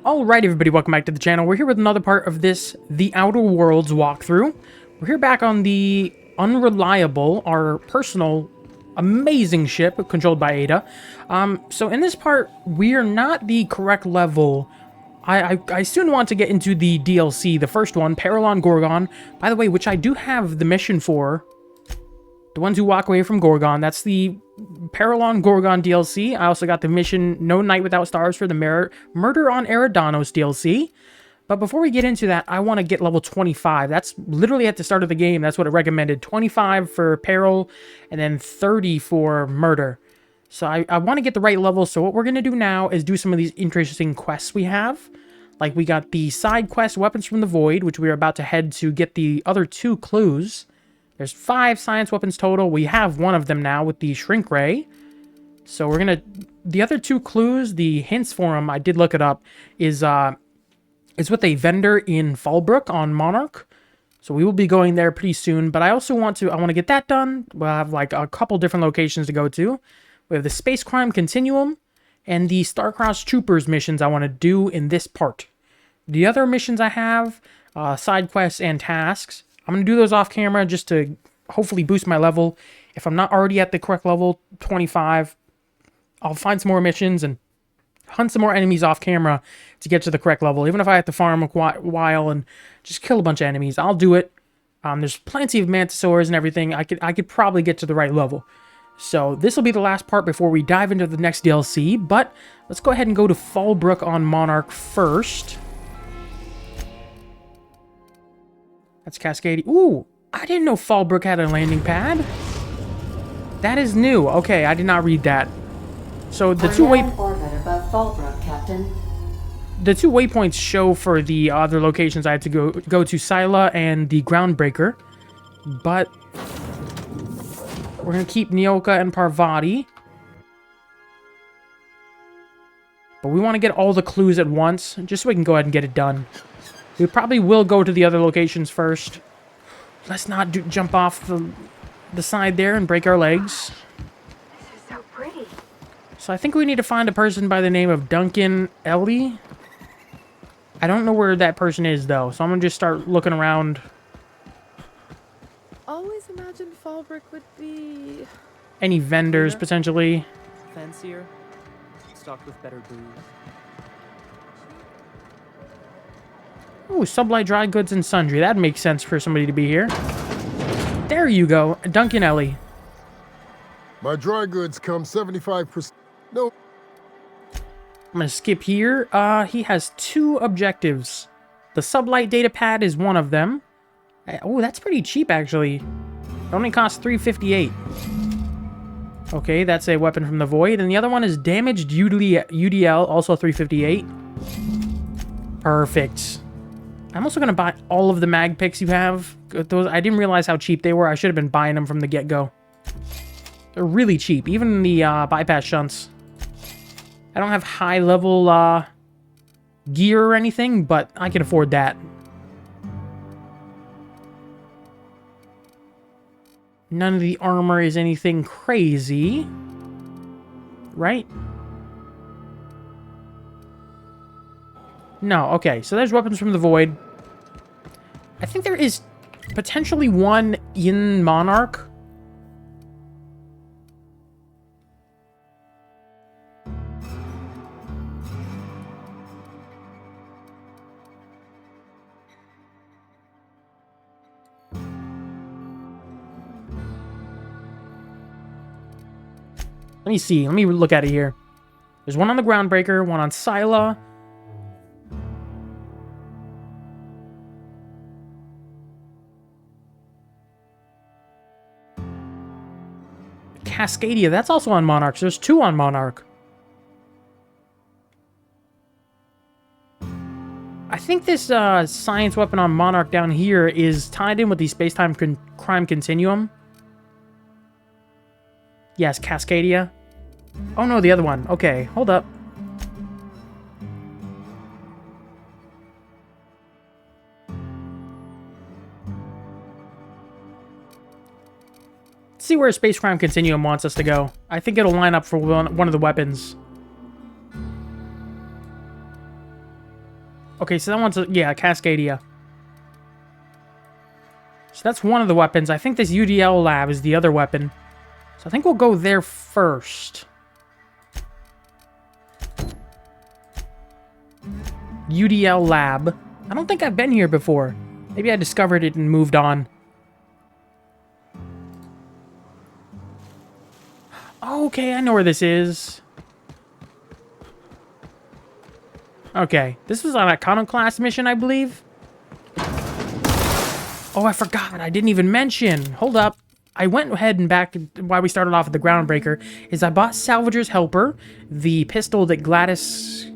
Alright everybody, welcome back to the channel. We're here with another part of this The Outer Worlds walkthrough. We're here back on the Unreliable, our personal amazing ship controlled by Ada. So in this part, we're not the correct level. I soon want to get into the DLC, the first one, Paralon Gorgon. By the way, which I do have the mission for. The ones who walk away from Gorgon, that's the Paralon Gorgon DLC. I also got the mission No Night Without Stars for the Murder on Eridanos DLC. But before we get into that, I want to get level 25. That's literally at the start of the game. That's what it recommended. 25 for Peril, and then 30 for Murder. So I want to get the right level, so what we're going to do now is do some of these interesting quests we have. Like we got the side quest, Weapons from the Void, which we are about to head to get the other 2 clues. There's 5 science weapons total. We have one of them now with the Shrink Ray. So we're going to... The other 2 clues, the hints for them, I did look it up, is with a vendor in Fallbrook on Monarch. So we will be going there pretty soon. But I also want to get that done. We'll have like a couple different locations to go to. We have the Space Crime Continuum and the Starcross Troopers missions I want to do in this part. The other missions I have, side quests and tasks, I'm going to do those off camera just to hopefully boost my level. If I'm not already at the correct level, 25, I'll find some more missions and hunt some more enemies off camera to get to the correct level. Even if I have to farm a while and just kill a bunch of enemies, I'll do it. There's plenty of mantisaurs and everything. I could probably get to the right level. So this will be the last part before we dive into the next DLC. But let's go ahead and go to Fallbrook on Monarch first. That's Cascadia. Ooh, I didn't know Fallbrook had a landing pad. That is new. Okay, I did not read that. So the two waypoints show for the other locations I had to go to Scylla and the Groundbreaker. But we're gonna keep Nyoka and Parvati. But we want to get all the clues at once, just so we can go ahead and get it done. We probably will go to the other locations first. Let's not jump off the side there and break our legs. This is so pretty. So I think we need to find a person by the name of Duncan Ellie. I don't know where that person is, though, so I'm going to just start looking around. Always imagined Fallbrook would be... Any vendors, potentially. Fancier, stocked with better booze. Ooh, Sublight Dry Goods and Sundry. That makes sense for somebody to be here. There you go, Duncan Ellie. My dry goods come 75%. No. I'm going to skip here. He has 2 objectives. The Sublight Data Pad is one of them. Oh, that's pretty cheap, actually. It only costs $358. Okay, that's a weapon from the Void. And the other one is Damaged UDL, also $358. Perfect. I'm also going to buy all of the mag picks you have. Those, I didn't realize how cheap they were. I should have been buying them from the get-go. They're really cheap. Even the bypass shunts. I don't have high-level gear or anything, but I can afford that. None of the armor is anything crazy. Right? No, okay. So there's weapons from the Void. I think there is potentially one in Monarch. Let me see. Let me look at it here. There's one on the Groundbreaker, one on Scylla. Cascadia, that's also on Monarch. So there's 2 on Monarch. I think this science weapon on Monarch down here is tied in with the space-time crime continuum. Yes, Cascadia. Oh no, the other one. Okay, hold up. See where Space Crime Continuum wants us to go. I think it'll line up for one of the weapons. Okay, so that one's a, yeah, Cascadia. So that's one of the weapons. I think this UDL lab is the other weapon. So I think we'll go there first. UDL lab. I don't think I've been here before. Maybe I discovered it and moved on. Okay, I know where this is. Okay, this was on a Iconoclast mission, I believe. Oh, I forgot. I didn't even mention. Hold up. I went ahead and back why we started off with the Groundbreaker is I bought Salvager's Helper, the pistol that Gladys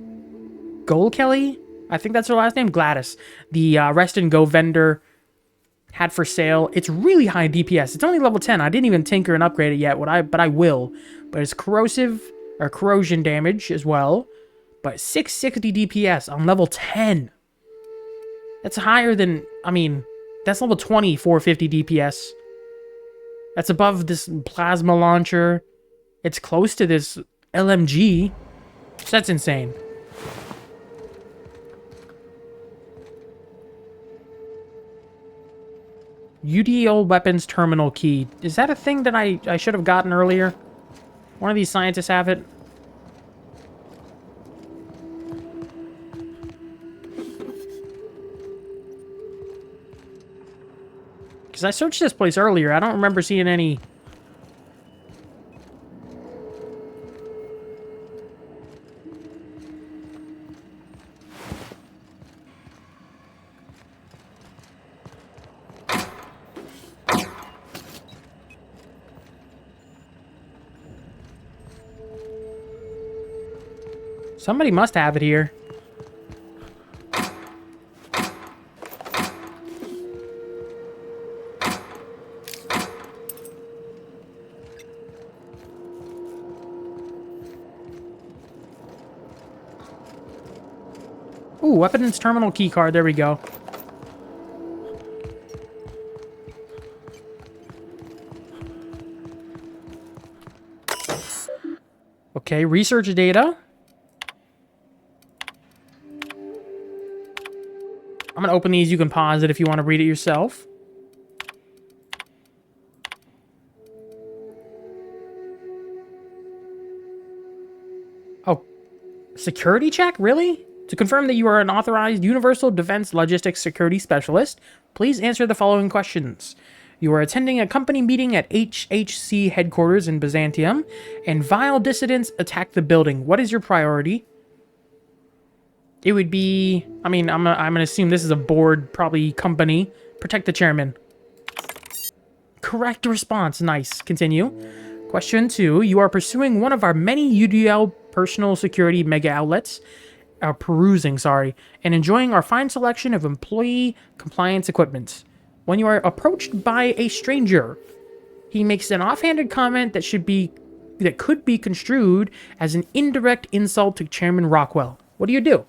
Goldkelly, I think that's her last name, Gladys, the Rest and Go vendor had for sale. It's really high DPS. It's only level 10. I didn't even tinker and upgrade it yet, but I will. But it's corrosive or corrosion damage as well. But 660 DPS on level 10. That's higher than, I mean, that's level 20, 450 DPS. That's above this plasma launcher. It's close to this LMG. So that's insane. UDL weapons terminal key. Is that a thing that I should have gotten earlier? One of these scientists have it. Because I searched this place earlier. I don't remember seeing any... Somebody must have it here. Ooh, weapons terminal key card. There we go. Okay, research data. I'm going to open these. You can pause it if you want to read it yourself. Oh, security check? Really? To confirm that you are an authorized Universal Defense Logistics Security Specialist, please answer the following questions. You are attending a company meeting at HHC headquarters in Byzantium, and vile dissidents attack the building. What is your priority? It would be... I mean, I'm gonna assume this is a board, probably company. Protect the chairman. Correct response. Nice. Continue. Question 2. You are pursuing one of our many UDL personal security mega outlets. Perusing, and enjoying our fine selection of employee compliance equipment. When you are approached by a stranger, he makes an offhanded comment that could be construed as an indirect insult to Chairman Rockwell. What do you do?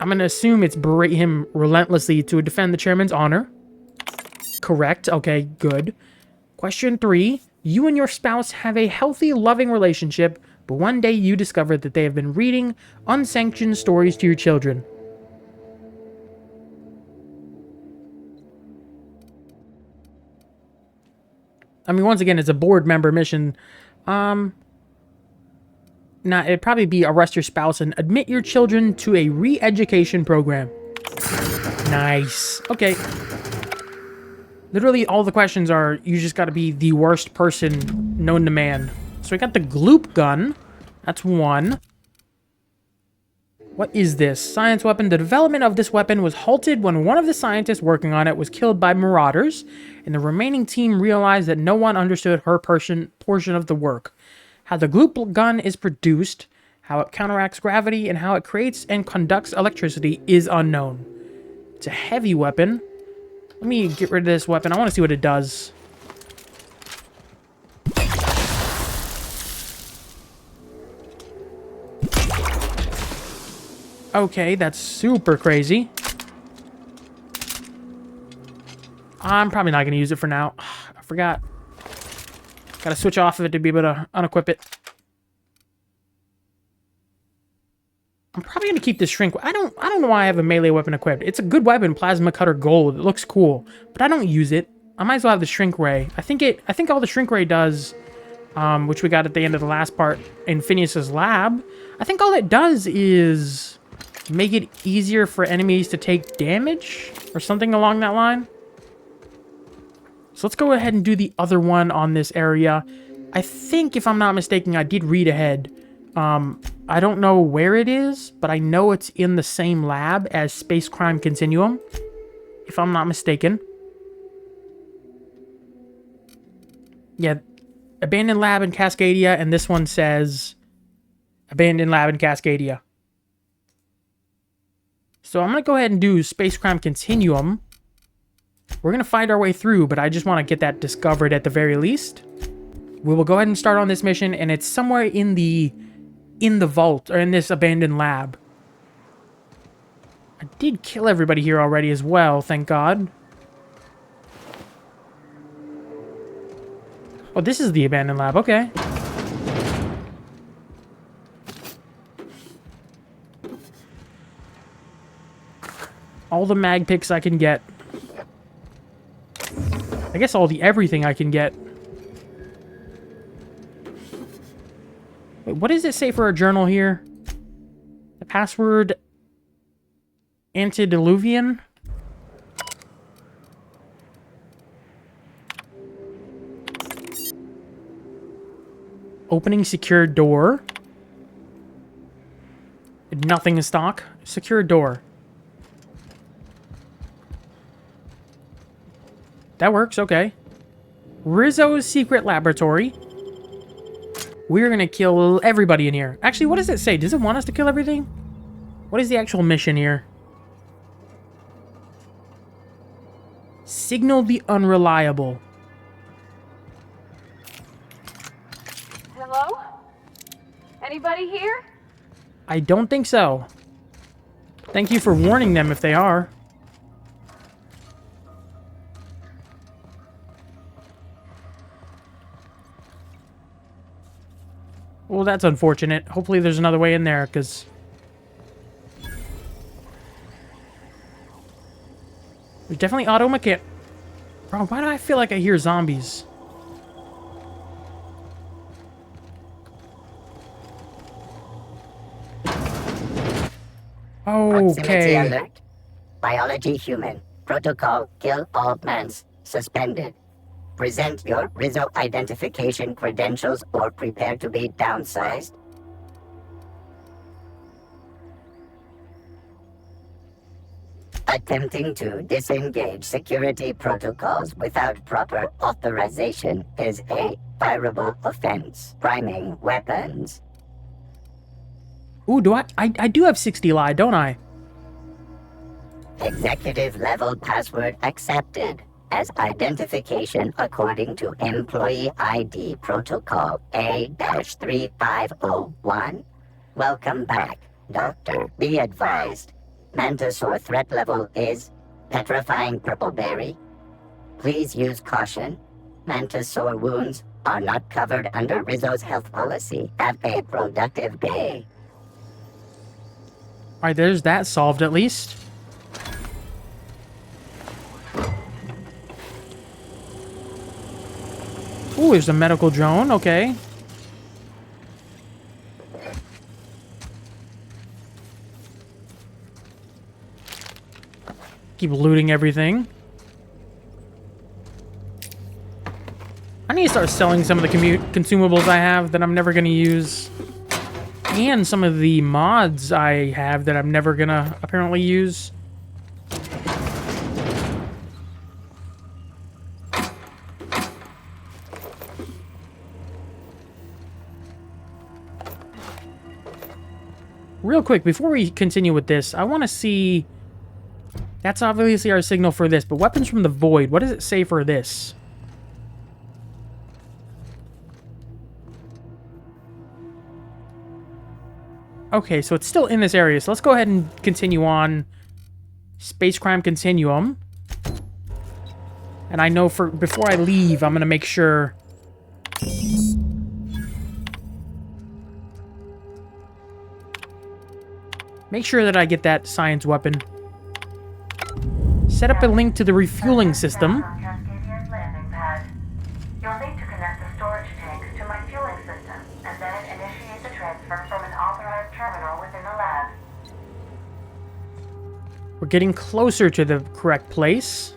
I'm going to assume it's berate him relentlessly to defend the chairman's honor. Correct. Okay, good. Question 3. You and your spouse have a healthy, loving relationship, but one day you discover that they have been reading unsanctioned stories to your children. I mean, once again, it's a board member mission. Nah, it'd probably be arrest your spouse and admit your children to a re-education program. Nice. Okay. Literally, all the questions are, you just gotta be the worst person known to man. So we got the gloop gun. That's one. What is this? Science weapon. The development of this weapon was halted when one of the scientists working on it was killed by marauders, and the remaining team realized that no one understood her portion of the work. How the gloop gun is produced, how it counteracts gravity, and how it creates and conducts electricity is unknown. It's a heavy weapon. Let me get rid of this weapon. I want to see what it does. Okay, that's super crazy. I'm probably not going to use it for now. I forgot. Gotta switch off of it to be able to unequip it. I'm probably gonna keep this shrink. I don't know why I have a melee weapon equipped. It's a good weapon, plasma cutter gold. It looks cool, but I don't use it. I might as well have the shrink ray. I think all the shrink ray does, which we got at the end of the last part in Phineas's lab. I think all it does is make it easier for enemies to take damage or something along that line. So let's go ahead and do the other one on this area. I think, if I'm not mistaken, I did read ahead. I don't know where it is, but I know it's in the same lab as Space Crime Continuum, if I'm not mistaken. Yeah, Abandoned Lab in Cascadia, and this one says Abandoned Lab in Cascadia. So I'm going to go ahead and do Space Crime Continuum. We're going to find our way through, but I just want to get that discovered at the very least. We will go ahead and start on this mission, and it's somewhere in the vault, or in this abandoned lab. I did kill everybody here already as well, thank God. Oh, this is the abandoned lab, okay. All the mag picks I can get. I guess all the everything I can get. Wait, what does it say for a journal here? The password... Antediluvian? Opening secure door. Nothing in stock. Secure door. That works, okay. Rizzo's secret laboratory. We're gonna kill everybody in here. Actually, what does it say? Does it want us to kill everything? What is the actual mission here? Signal the unreliable. Hello? Anybody here? I don't think so. Thank you for warning them if they are. Well, that's unfortunate. Hopefully there's another way in there, because... There's definitely auto mechanic. Bro, why do I feel like I hear zombies? Proximity Okay. alert. Biology human. Protocol kill all plants. Suspended. Present your Rizzo identification credentials or prepare to be downsized. Attempting to disengage security protocols without proper authorization is a fireable offense. Priming weapons. Ooh, do I do have 60 lie, don't I? Executive level password accepted as identification according to Employee ID Protocol A-3501. Welcome back, Doctor. Be advised, Mantisaur threat level is petrifying purpleberry. Please use caution. Mantisaur wounds are not covered under Rizzo's health policy. Have a productive day. Alright, there's that solved at least. Ooh, there's a medical drone, okay. Keep looting everything. I need to start selling some of the consumables I have that I'm never going to use. And some of the mods I have that I'm never going to apparently use. Real quick, before we continue with this, I want to see... That's obviously our signal for this, but weapons from the void, what does it say for this? Okay, so it's still in this area, so let's go ahead and continue on Space Crime Continuum. And I know before I leave, I'm going to make sure... Make sure that I get that science weapon. Set up a link to the refueling system. You'll need to connect the storage tanks to my fueling system, and then initiate the transfer from an authorized terminal within the lab. We're getting closer to the correct place.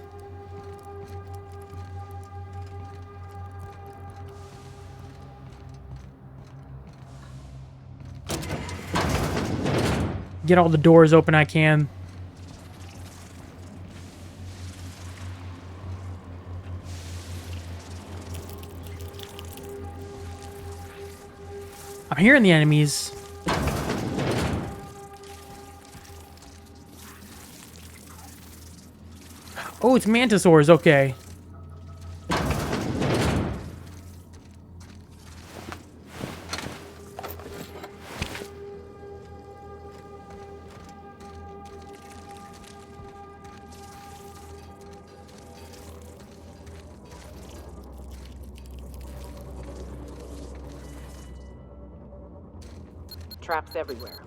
Get all the doors open I can. I'm hearing the enemies. Oh, it's mantisaurs, okay. Traps everywhere.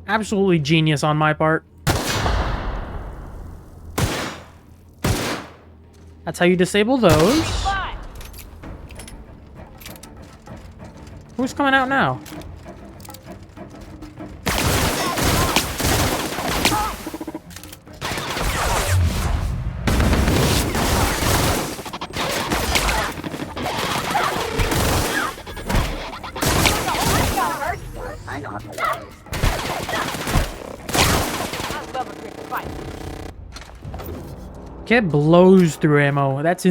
Absolutely genius on my part. That's how you disable those. Who's coming out now? Kid blows through ammo. That's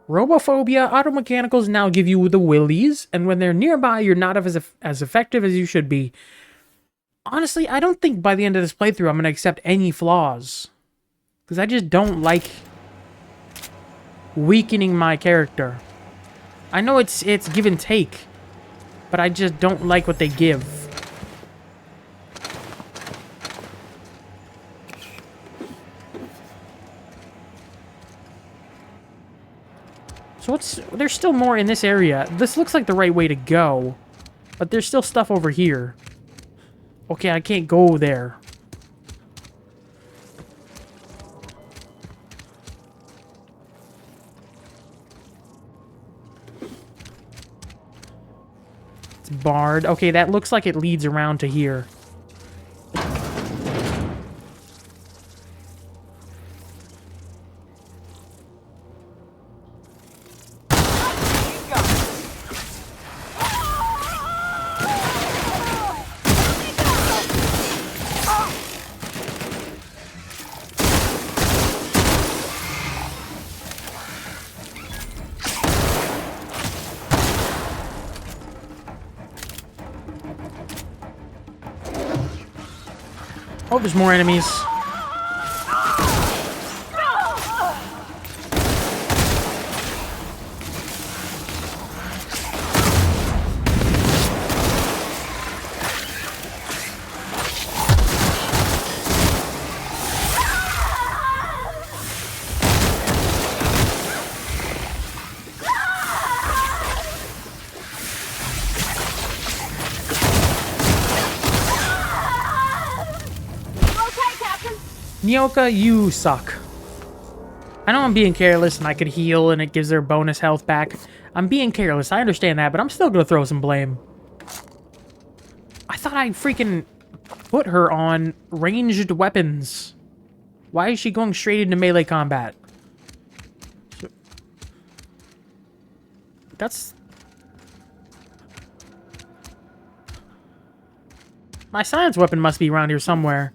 Robophobia. Auto mechanicals now give you the willies, and when they're nearby, you're not as effective as you should be. Honestly, I don't think by the end of this playthrough I'm going to accept any flaws. Because I just don't like weakening my character. I know it's give and take, but I just don't like what they give. So there's still more in this area. This looks like the right way to go, but there's still stuff over here. Okay, I can't go there. It's barred. Okay, that looks like it leads around to here. Oh, there's more enemies. Nyoka, you suck. I know I'm being careless and I could heal and it gives their bonus health back. I'm being careless, I understand that, but I'm still gonna throw some blame. I thought I freaking put her on ranged weapons. Why is she going straight into melee combat? That's... My science weapon must be around here somewhere.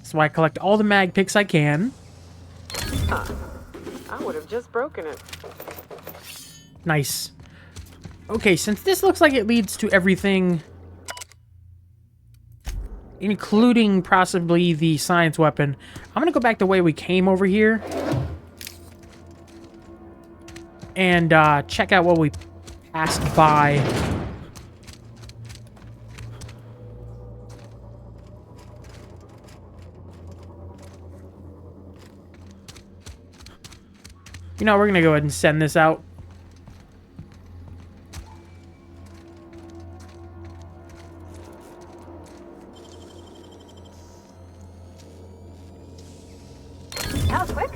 So I collect all the mag picks I can. I would have just broken it. Nice. Okay, since this looks like it leads to everything, including possibly the science weapon, I'm gonna go back the way we came over here and check out what we passed by. You know, we're gonna go ahead and send this out. That was quick.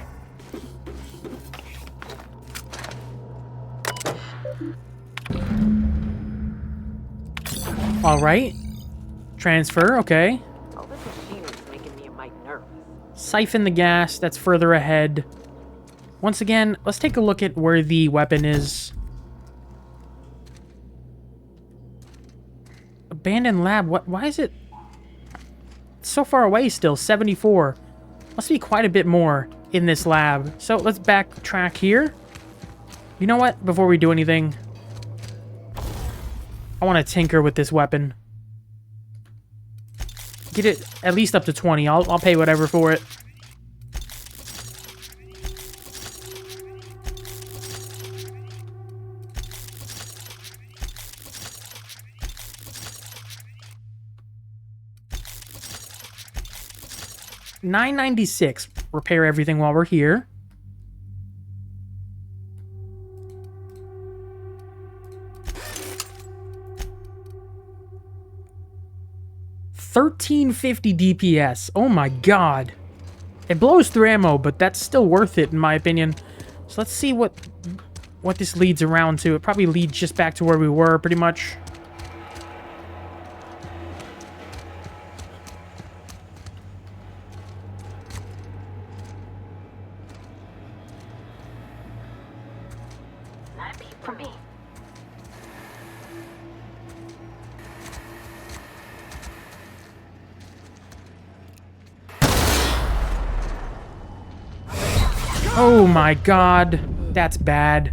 All right. Transfer, okay. All this machinery's making me a mite nervous. Siphon the gas, that's further ahead. Once again, let's take a look at where the weapon is. Abandoned lab, what? Why is it so far away still? 74. Must be quite a bit more in this lab. So let's backtrack here. You know what? Before we do anything, I want to tinker with this weapon. Get it at least up to 20. I'll pay whatever for it. $9.96. Repair everything while we're here. $1350 DPS. Oh my god. It blows through ammo, but that's still worth it in my opinion. So let's see what this leads around to. It probably leads just back to where we were, pretty much. Not a peep from me. Oh my god. That's bad.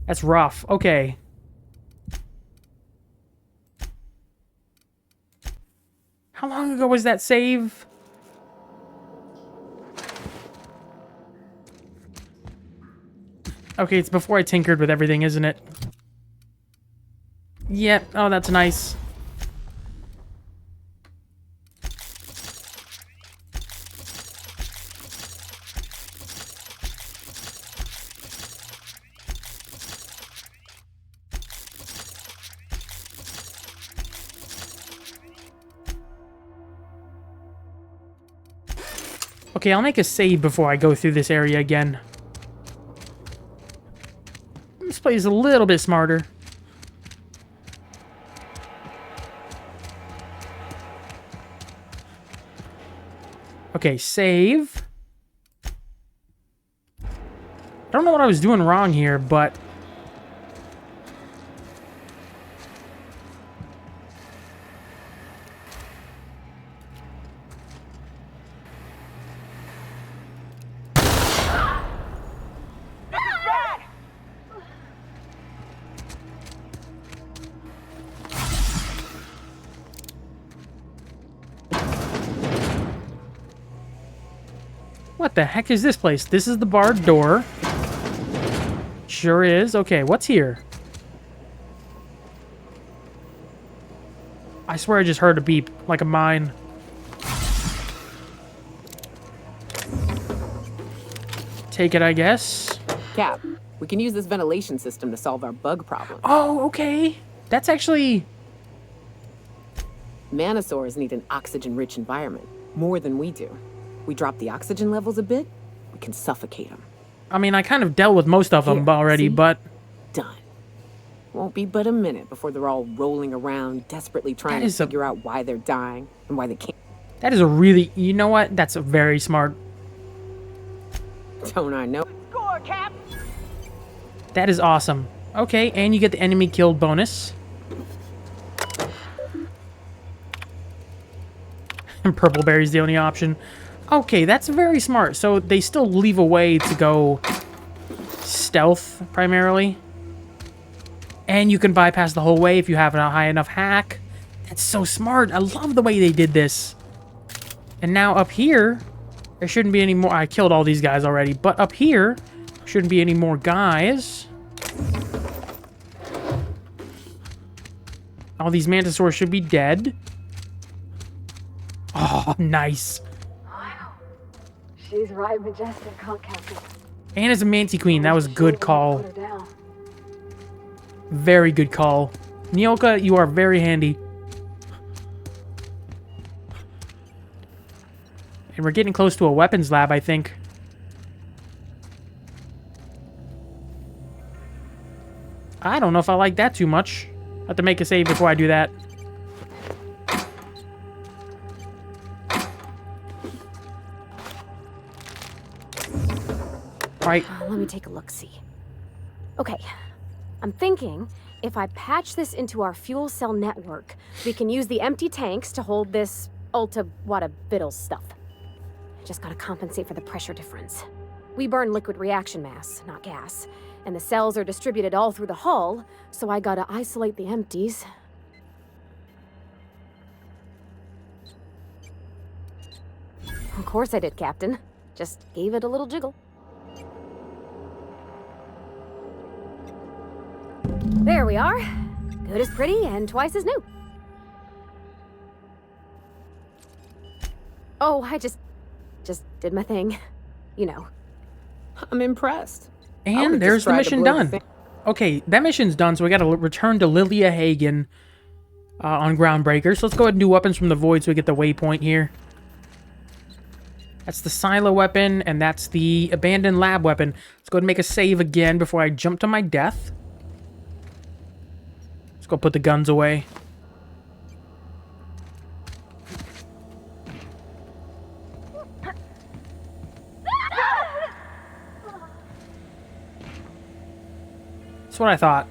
That's rough. Okay. How long ago was that save? Okay, it's before I tinkered with everything, isn't it? Yep. Oh, that's nice. Okay, I'll make a save before I go through this area again. This place is a little bit smarter. Okay, save. I don't know what I was doing wrong here, but... What the heck is this place? This is the barred door. Sure is. Okay, what's here? I swear I just heard a beep, like a mine. Take it, I guess. Cap, we can use this ventilation system to solve our bug problem. Oh, okay. That's actually... Manosaurs need an oxygen-rich environment, more than we do. We drop the oxygen levels a bit, we can suffocate them. I mean, I kind of dealt with most of them Here, already, see? but... Done. Won't be but a minute before they're all rolling around, desperately trying to figure out why they're dying and why they can't. That is a really... You know what? That's a very smart... Don't I know? Score, Cap! That is awesome. Okay, and you get the enemy killed bonus. And purple berry's the only option. Okay, that's very smart. So they still leave a way to go stealth, primarily. And you can bypass the whole way if you have a high enough hack. That's so smart. I love the way they did this. And now up here, there shouldn't be any more. I killed all these guys already. But up here, shouldn't be any more guys. All these mantisaurs should be dead. Oh, nice. She's right majestic, huh, Captain? And it's a Mantiqueen. That was a good call. Put her down. Very good call. Nyoka, you are very handy. And we're getting close to a weapons lab, I think. I don't know if I like that too much. I have to make a save before I do that. Right. Let me take a look-see. Okay, I'm thinking if I patch this into our fuel cell network, we can use the empty tanks to hold this ulta-wada-biddle stuff. Just gotta compensate for the pressure difference. We burn liquid reaction mass, not gas, and the cells are distributed all through the hull, so I gotta isolate the empties. Of course I did, Captain. Just gave it a little jiggle. There we are. Good as pretty and twice as new. Oh, I just did my thing. You know. I'm impressed. And there's the mission done. Okay, that mission's done, so we gotta return to Lilia Hagen on Groundbreaker. So let's go ahead and do weapons from the void so we get the waypoint here. That's the silo weapon, and that's the abandoned lab weapon. Let's go ahead and make a save again before I jump to my death. Let's go put the guns away. That's what I thought.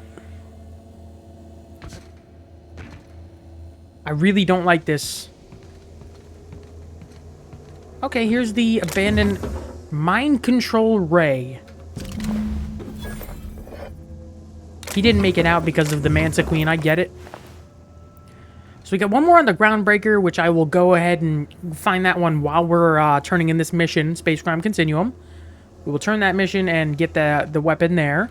I really don't like this. Okay, here's the abandoned mind control ray. He didn't make it out because of the Mantiqueen, I get it. So we got one more on the Groundbreaker, which I will go ahead and find that one while we're turning in this mission, Space Crime Continuum. We will turn that mission and get the weapon there.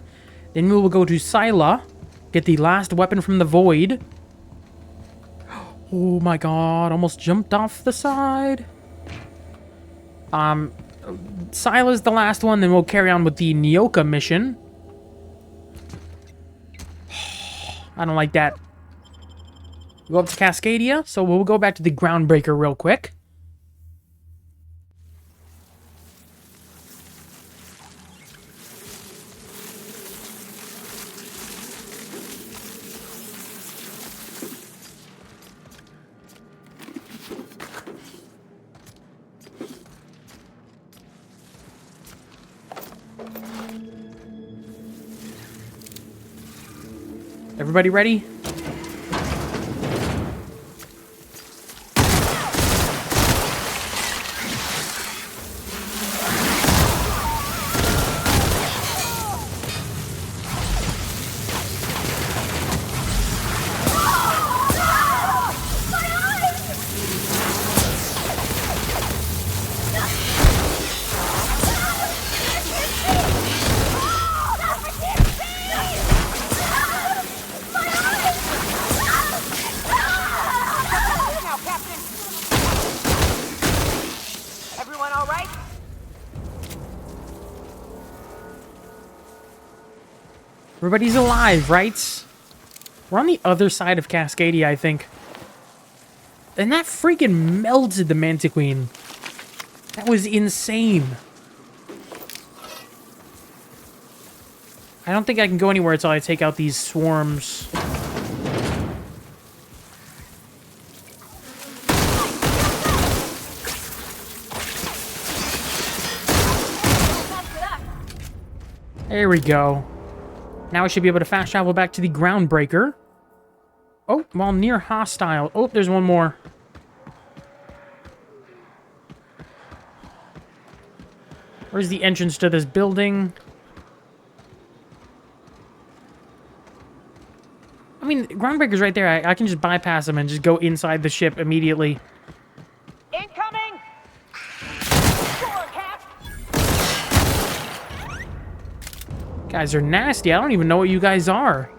Then we will go to Sila, get the last weapon from the Void. Oh my god, almost jumped off the side. Sila's the last one, then we'll carry on with the Nyoka mission. I don't like that. Go up to Cascadia, so we'll go back to the Groundbreaker real quick. Everybody ready? Everybody's alive, right? We're on the other side of Cascadia, I think. And that freaking melted the Mantiqueen. That was insane. I don't think I can go anywhere until I take out these swarms. There we go. Now I should be able to fast travel back to the Groundbreaker. Oh, while near hostile. Oh, there's one more. Where's the entrance to this building? I mean, Groundbreaker's right there. I can just bypass him and just go inside the ship immediately. Incoming! Sure, Cap! Guys are nasty. I don't even know what you guys are.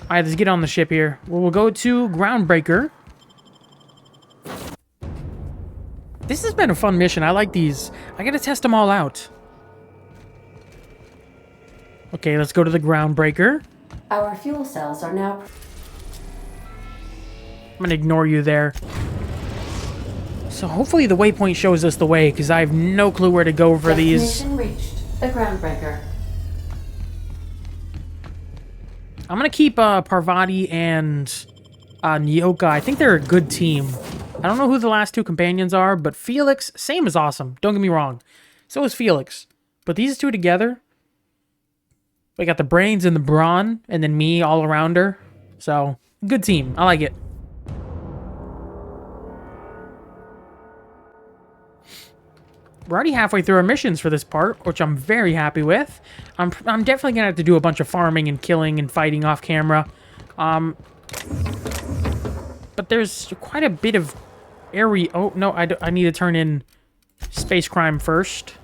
Alright, let's get on the ship here. Well, we'll go to Groundbreaker. This has been a fun mission. I like these. I gotta test them all out. Okay, let's go to the Groundbreaker. Our fuel cells are now... I'm gonna ignore you there. So hopefully the waypoint shows us the way, because I have no clue where to go for these. Destination reached. The Groundbreaker. I'm gonna keep Parvati and Nyoka. I think they're a good team. I don't know who the last two companions are, but Felix, same as awesome. Don't get me wrong. So is Felix. But these two together, we got the brains and the brawn, and then me all around her. So, good team. I like it. We're already halfway through our missions for this part, which I'm very happy with. I'm definitely gonna have to do a bunch of farming and killing and fighting off camera. But there's quite a bit of area. Oh no, I need to turn in space crime first.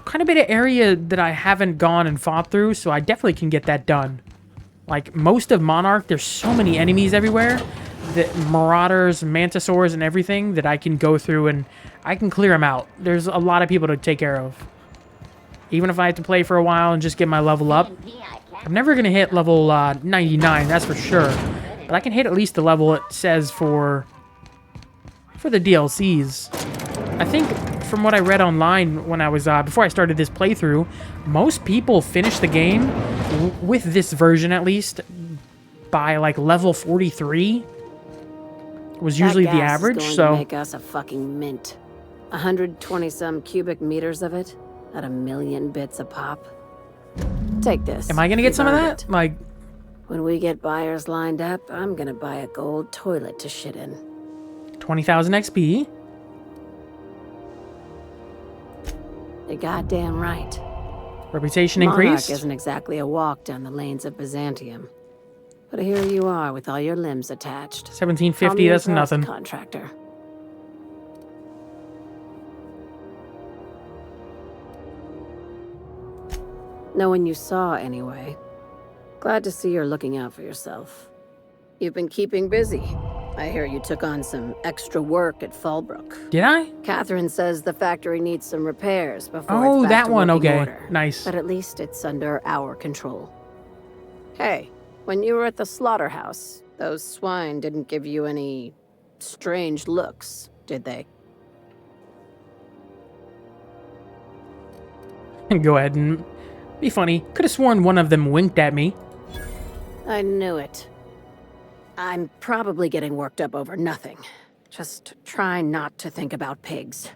Quite a bit of area that I haven't gone and fought through, so I definitely can get that done. Like most of Monarch, there's so many enemies everywhere. The marauders, mantisaurs, and everything that I can go through and I can clear them out. There's a lot of people to take care of. Even if I have to play for a while and just get my level up. I'm never going to hit level 99, that's for sure. But I can hit at least the level it says for the DLCs. I think from what I read online when I was, before I started this playthrough, most people finish the game, with this version at least, by like level 43. Was usually the average, is going so... to make us a fucking mint. 120-some cubic meters of it, at 1,000,000 bits a pop. Take this. Am I gonna get some of that? It. Like... When we get buyers lined up, I'm gonna buy a gold toilet to shit in. 20,000 XP. You're goddamn right. Reputation Monarch increased. isn't exactly a walk down the lanes of Byzantium. But here you are with all your limbs attached. 1750, that's nothing. Contractor. No one you saw, anyway. Glad to see you're looking out for yourself. You've been keeping busy. I hear you took on some extra work at Fallbrook. Did I? Catherine says the factory needs some repairs before Oh, it's back that to one, working okay. order. Nice. But at least it's under our control. Hey, when you were at the slaughterhouse, those swine didn't give you any strange looks, did they? Go ahead and be funny. Could have sworn one of them winked at me. I knew it. I'm probably getting worked up over nothing. Just try not to think about pigs.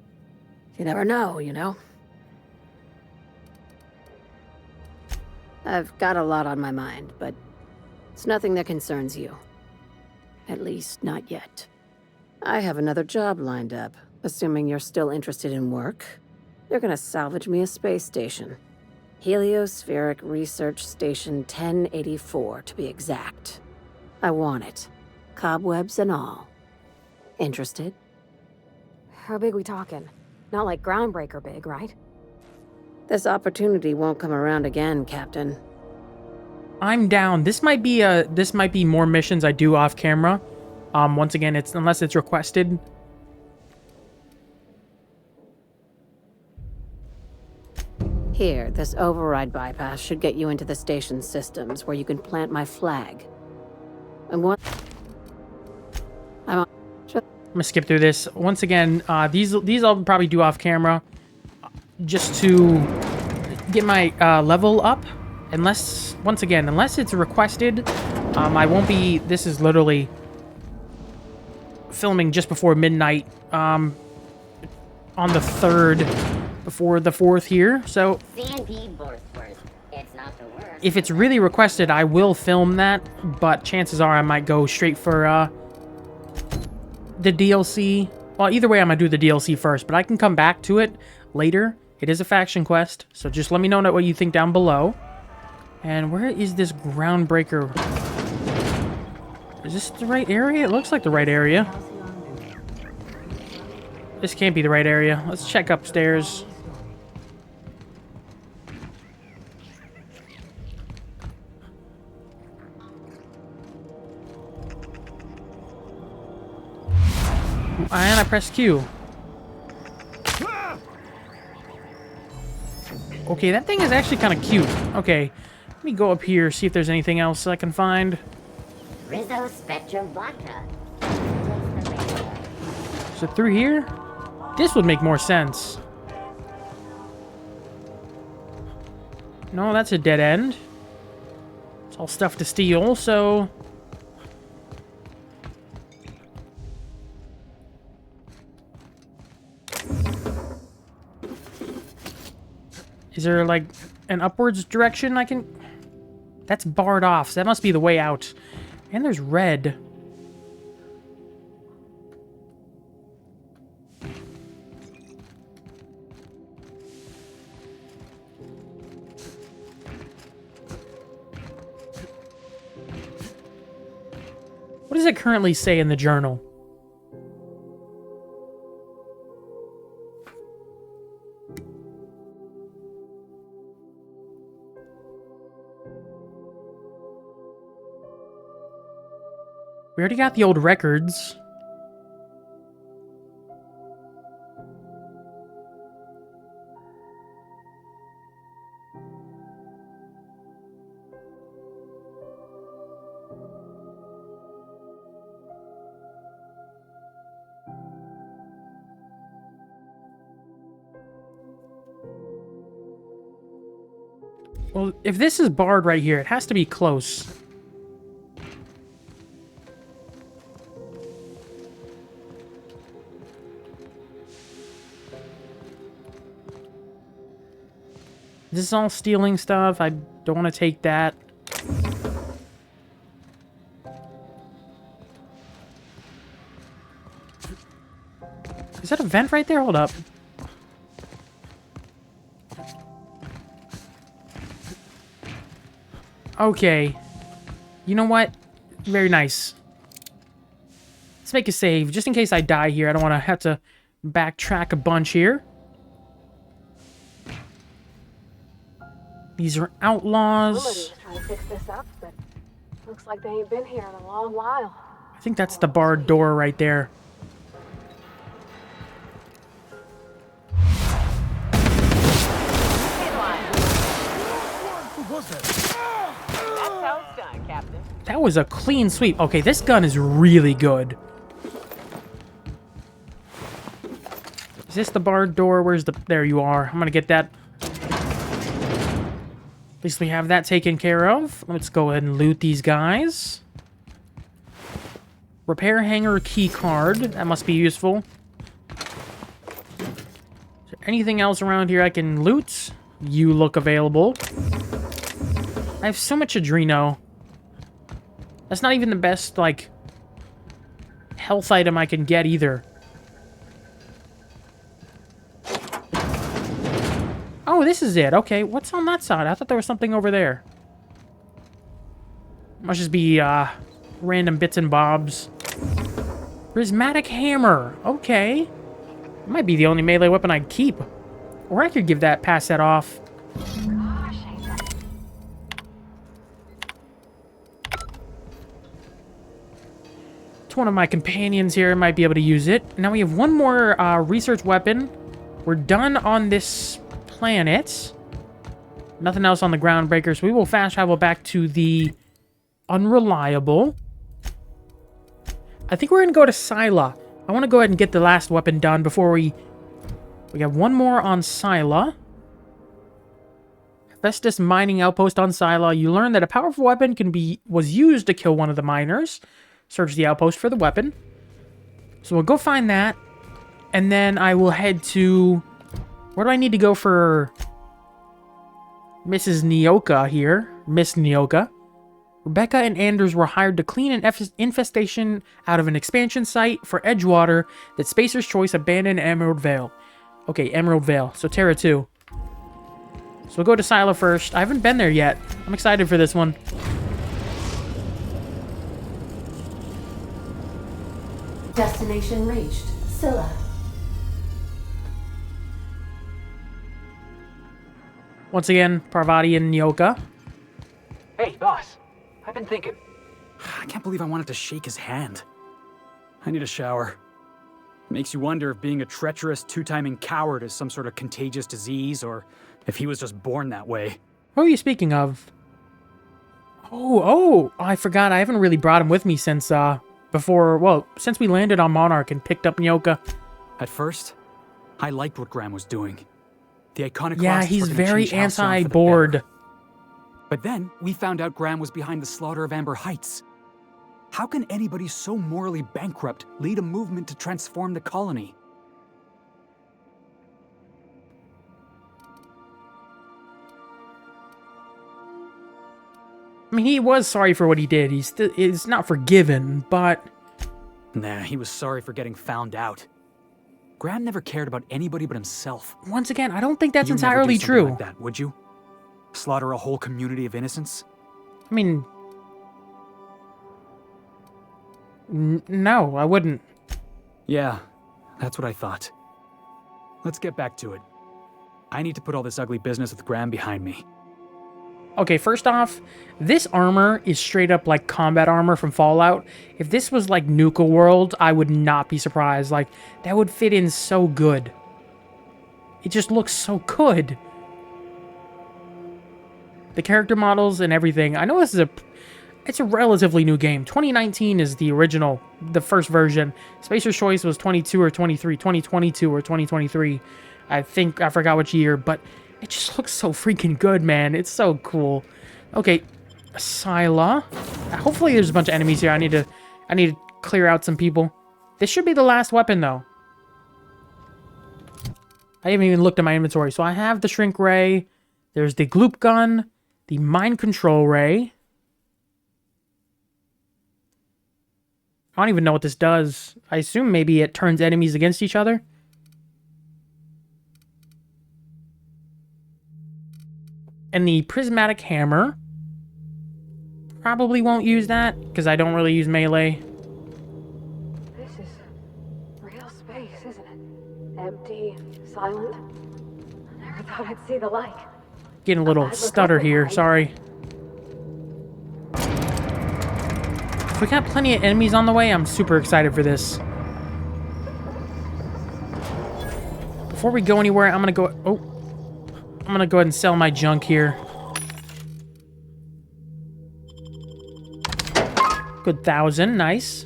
You never know, you know? I've got a lot on my mind, but it's nothing that concerns you. At least, not yet. I have another job lined up, assuming you're still interested in work. They're gonna salvage me a space station. Heliospheric Research Station 1084, to be exact. I want it. Cobwebs and all. Interested? How big we talking? Not like Groundbreaker big, right? This opportunity won't come around again, Captain. I'm down. This might be more missions I do off camera. Once again, unless it's requested. Here, this override bypass should get you into the station's systems where you can plant my flag. And what? I'm gonna skip through this. Once again, these I'll probably do off camera, just to get my level up. Unless it's requested, I won't be. This is literally filming just before midnight, on the 3rd, before the 4th here. So if it's really requested, I will film that. But chances are I might go straight for the DLC Well, either way, I'm going to do the DLC first, but I can come back to it later. It is a faction quest, so just let me know what you think down below. And where is this groundbreaker? Is this the right area? It looks like the right area. This can't be the right area. Let's check upstairs. And I pressed Q. Okay, that thing is actually kind of cute. Okay, let me go up here, see if there's anything else I can find. Rizzo Spectrum Vodka. Is it through here? This would make more sense. No, that's a dead end. It's all stuff to steal, so... Is there, like, an upwards direction I can... That's barred off, so that must be the way out. And there's red. What does it currently say in the journal? We already got the old records. Well, if this is barred right here, it has to be close. This is all stealing stuff. I don't want to take that. Is that a vent right there? Hold up. Okay. You know what? Very nice. Let's make a save. Just in case I die here. I don't want to have to backtrack a bunch here. These are outlaws. Somebody's trying to fix this up, but looks like they ain't been here in a long while. I think that's the barred door right there. That was a clean sweep. Okay, this gun is really good. Is this the barred door? Where's the... There you are. I'm gonna get that. At least we have that taken care of. Let's go ahead and loot these guys. Repair hanger key card. That must be useful. Is there anything else around here I can loot? You look available. I have so much Adreno. That's not even the best, like, health item I can get either. Oh, this is it. Okay, what's on that side? I thought there was something over there. Must just be, random bits and bobs. Prismatic hammer. Okay. It might be the only melee weapon I'd keep. Or I could give that, pass that off. To one of my companions here, might be able to use it. Now we have one more research weapon. We're done on this planet. Nothing else on the groundbreaker, so we will fast travel back to the unreliable. I think we're gonna go to Scylla. I want to go ahead and get the last weapon done before we have one more on Scylla. Festus mining outpost on Scylla. You learn that a powerful weapon was used to kill one of the miners. Search the outpost for the weapon. So we'll go find that. And then I will head to... Where do I need to go for... Mrs. Nyoka here? Miss Nyoka. Rebecca and Anders were hired to clean an infestation out of an expansion site for Edgewater that Spacer's Choice abandoned in Emerald Vale. Okay, Emerald Vale. So Terra 2. So we'll go to Sila first. I haven't been there yet. I'm excited for this one. Destination reached. Scylla. Once again, Parvati and Nyoka. Hey, boss. I've been thinking. I can't believe I wanted to shake his hand. I need a shower. Makes you wonder if being a treacherous, two-timing coward is some sort of contagious disease, or if he was just born that way. Who are you speaking of? Oh, I forgot. I haven't really brought him with me since, since we landed on Monarch and picked up Nyoka. At first, I liked what Graham was doing. The iconoclasts Yeah, he's were gonna very change Halcyon for the anti-board. better. But then, we found out Graham was behind the slaughter of Amber Heights. How can anybody so morally bankrupt lead a movement to transform the colony? I mean, he was sorry for what he did. He's not forgiven, but... Nah, he was sorry for getting found out. Graham never cared about anybody but himself. Once again, I don't think that's You'd never entirely do something true. like that, would you? Slaughter a whole community of innocents? I mean... no, I wouldn't. Yeah, that's what I thought. Let's get back to it. I need to put all this ugly business with Graham behind me. Okay, first off, this armor is straight up like combat armor from Fallout. If this was like Nuka World, I would not be surprised. Like, that would fit in so good. It just looks so good. The character models and everything. I know this is it's a relatively new game. 2019 is the original, the first version. Spacer's Choice was 22 or 23, 2022 or 2023. I think, I forgot which year, but it just looks so freaking good, man. It's so cool. Okay, Sila. Hopefully there's a bunch of enemies here. I need to clear out some people. This should be the last weapon, though. I haven't even looked at my inventory. So I have the Shrink Ray. There's the Gloop Gun. The Mind Control Ray. I don't even know what this does. I assume maybe it turns enemies against each other. And the Prismatic Hammer. Probably won't use that, because I don't really use melee. This is real space, isn't it? Empty, silent. I never thought I'd see the like. Getting a little stutter here, sorry. If we got plenty of enemies on the way, I'm super excited for this. Before we go anywhere, I'm gonna go... Oh. I'm gonna go ahead and sell my junk here. Good 1,000, nice.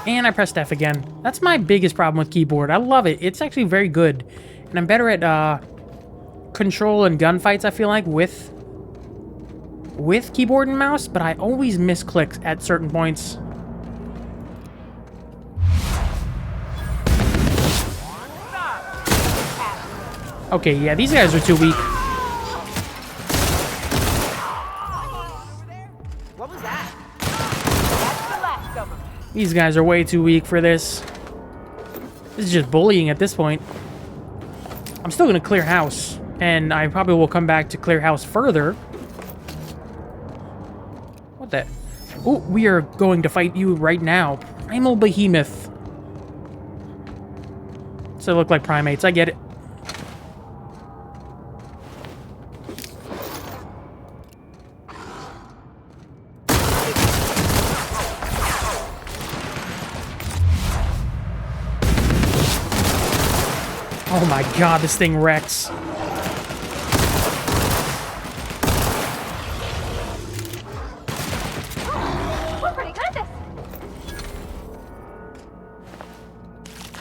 And I pressed F again. That's my biggest problem with keyboard. I love it. It's actually very good. And I'm better at control and gunfights, I feel like, with keyboard and mouse, but I always misclick at certain points. Okay, yeah, these guys are too weak. What was that? That's the last of them. These guys are way too weak for this. This is just bullying at this point. I'm still going to clear house. And I probably will come back to clear house further. What the... Oh, we are going to fight you right now. Primal Behemoth. So they look like primates. I get it. Oh my god, this thing wrecks. We're pretty good at this.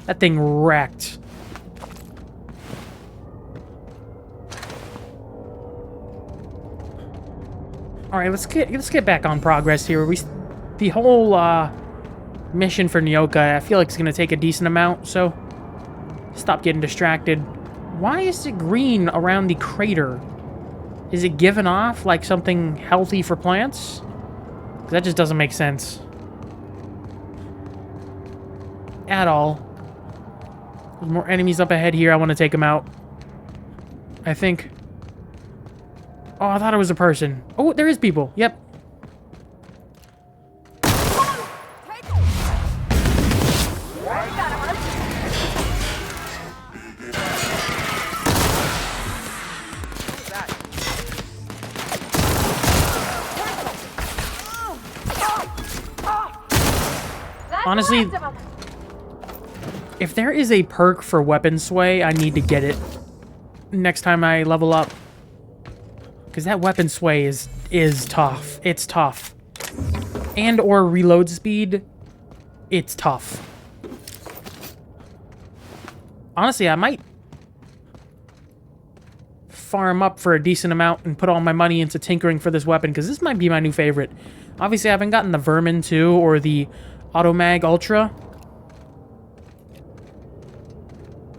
That thing wrecked. All right, let's get back on progress here. The whole mission for Nyoka, I feel like it's gonna take a decent amount, so stop getting distracted. Why is it green around the crater? Is it given off like something healthy for plants? 'Cause that just doesn't make sense at all. There's more enemies up ahead here. I want to take them out, I think. Oh, I thought it was a person. Oh, there is people. Yep. Honestly, if there is a perk for weapon sway, I need to get it next time I level up. Because that weapon sway is tough. It's tough. And or reload speed, it's tough. Honestly, I might farm up for a decent amount and put all my money into tinkering for this weapon, because this might be my new favorite. Obviously, I haven't gotten the Vermin 2 or the Automag Ultra.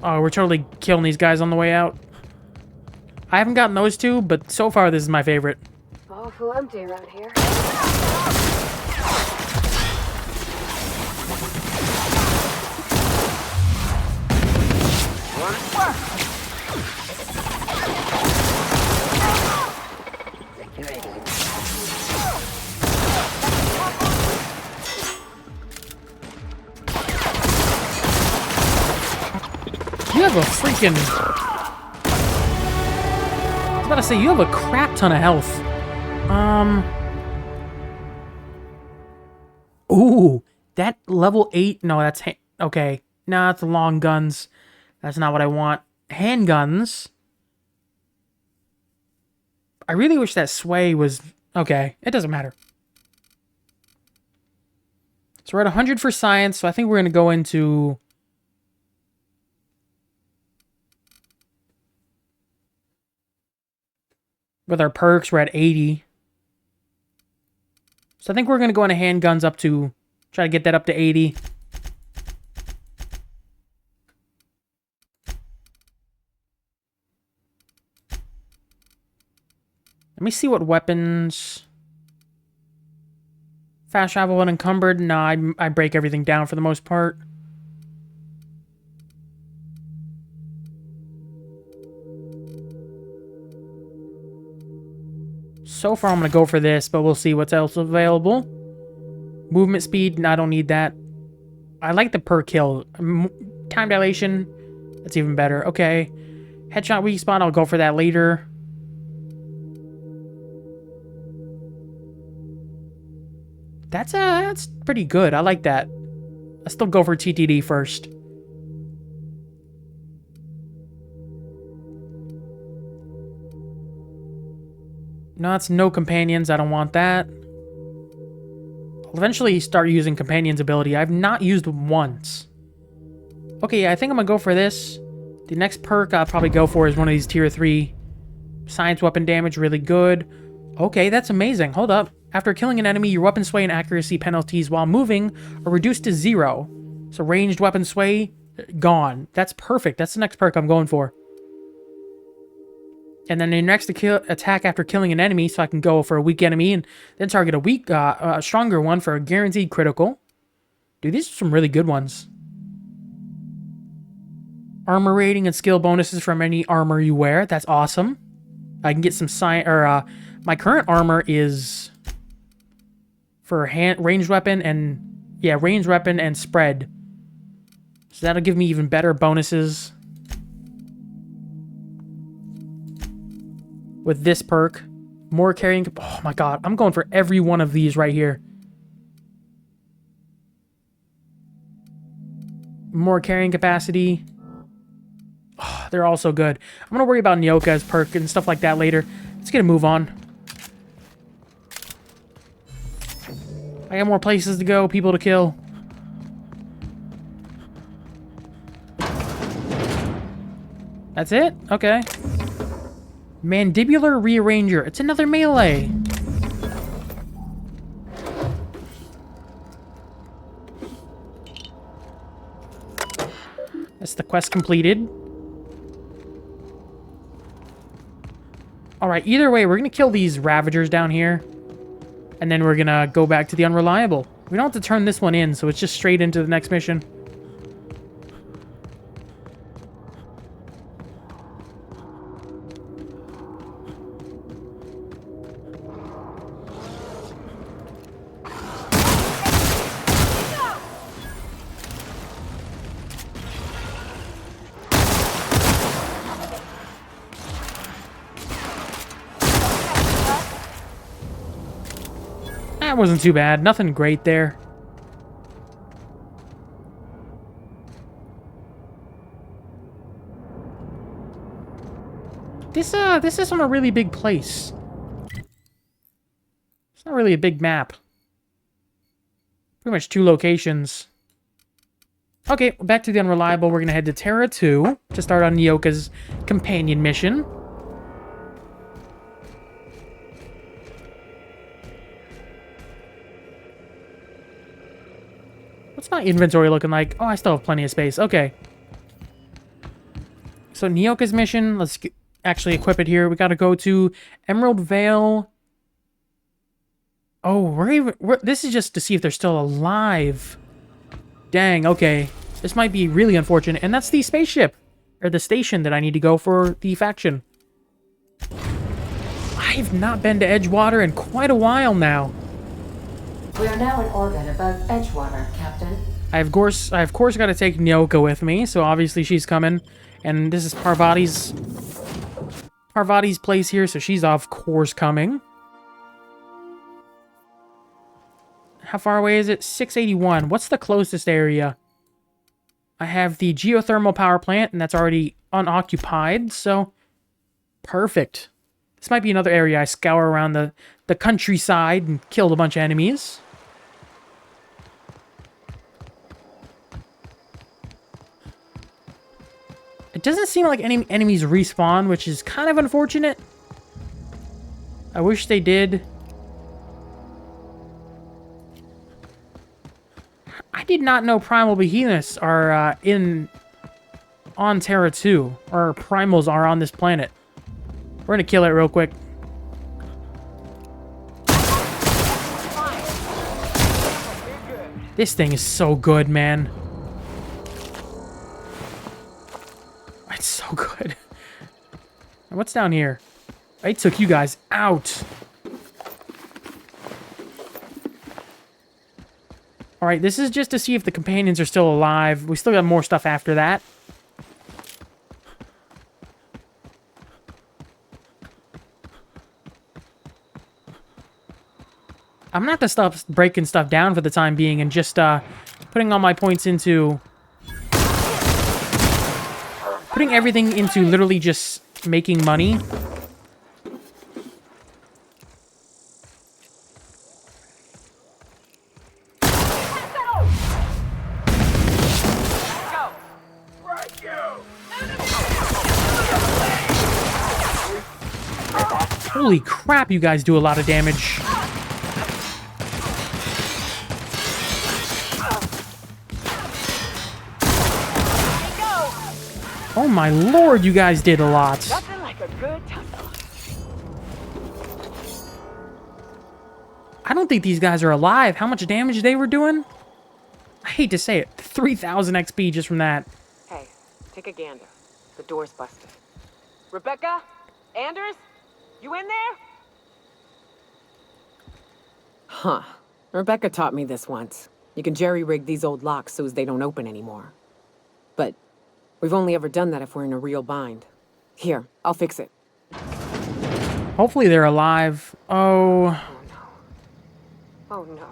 Oh, we're totally killing these guys on the way out. I haven't gotten those two, but so far this is my favorite. Awful empty around here. You have a freaking... I was about to say, you have a crap ton of health. Ooh, that level 8... No, that's... Okay. Nah, it's long guns. That's not what I want. Handguns. I really wish that sway was... Okay, it doesn't matter. So we're at 100 for science, so I think we're going to go into... With our perks, we're at 80. So I think we're going to go into handguns up to... Try to get that up to 80. Let me see what weapons... Fast travel unencumbered. Nah, I break everything down for the most part. So far, I'm going to go for this, but we'll see what's else available. Movement speed, no, I don't need that. I like the per kill. Time dilation, that's even better. Okay. Headshot weak spot, I'll go for that later. That's pretty good. I like that. I still go for TTD first. No, it's no companions. I don't want that. I'll eventually start using companions ability. I've not used once. Okay, yeah, I think I'm gonna go for this. The next perk I'll probably go for is one of these tier 3. Science weapon damage, really good. Okay, that's amazing. Hold up. After killing an enemy, your weapon sway and accuracy penalties while moving are reduced to 0. So ranged weapon sway, gone. That's perfect. That's the next perk I'm going for. And then the next attack after killing an enemy, so I can go for a weak enemy and then target a stronger one for a guaranteed critical. Dude, these are some really good ones. Armor rating and skill bonuses from any armor you wear. That's awesome. I can get some my current armor is for ranged weapon and ranged weapon and spread. So that'll give me even better bonuses. With this perk, more carrying... Oh my god, I'm going for every one of these right here. More carrying capacity. Oh, they're all so good. I'm going to worry about Nyoka's perk and stuff like that later. Let's get a move on. I got more places to go, people to kill. That's it? Okay. Mandibular Rearranger. It's another melee. That's the quest completed. Alright, either way, we're going to kill these Ravagers down here. And then we're going to go back to the Unreliable. We don't have to turn this one in, so it's just straight into the next mission. That wasn't too bad. Nothing great there. This isn't a really big place. It's not really a big map. Pretty much 2 locations. Okay, back to the Unreliable. We're gonna head to Terra 2 to start on Nyoka's companion mission. What's my inventory looking like? Oh, I still have plenty of space. Okay. So Nyoka's mission, let's actually equip it here. We gotta go to Emerald Vale. Oh, this is just to see if they're still alive. Dang, okay. This might be really unfortunate. And that's the spaceship. Or the station that I need to go for the faction. I've not been to Edgewater in quite a while now. We are now in orbit above Edgewater, Captain. I of course got to take Nyoka with me, so obviously she's coming. And this is Parvati's place here, so she's of course coming. How far away is it? 681. What's the closest area? I have the geothermal power plant, and that's already unoccupied, so perfect. This might be another area I scour around the countryside and kill a bunch of enemies. It doesn't seem like any enemies respawn, which is kind of unfortunate. I wish they did. I did not know primal behemoths are on Terra 2, or primals are on this planet. We're gonna kill it real quick. This thing is so good, man. It's so good. And what's down here? I took you guys out. Alright, this is just to see if the companions are still alive. We still got more stuff after that. I'm gonna have to stop breaking stuff down for the time being and just putting all my points into... Putting everything into literally just making money. Holy crap, you guys do a lot of damage. Oh my lord, you guys did a lot. Nothing like a good tussle. I don't think these guys are alive. How much damage they were doing? I hate to say it. 3,000 XP just from that. Hey, take a gander. The door's busted. Rebecca? Anders? You in there? Huh. Rebecca taught me this once. You can jerry-rig these old locks so as they don't open anymore. But we've only ever done that if we're in a real bind. Here, I'll fix it. Hopefully they're alive. Oh. Oh no. Oh no.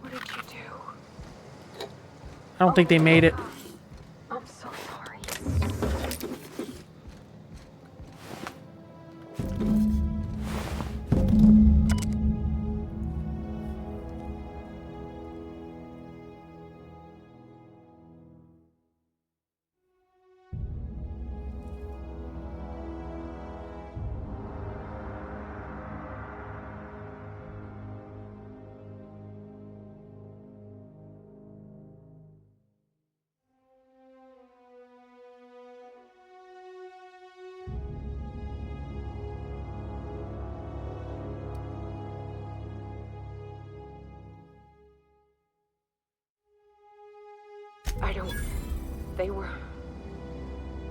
What did you do? I don't think they made it. I'm so sorry. I don't... They were...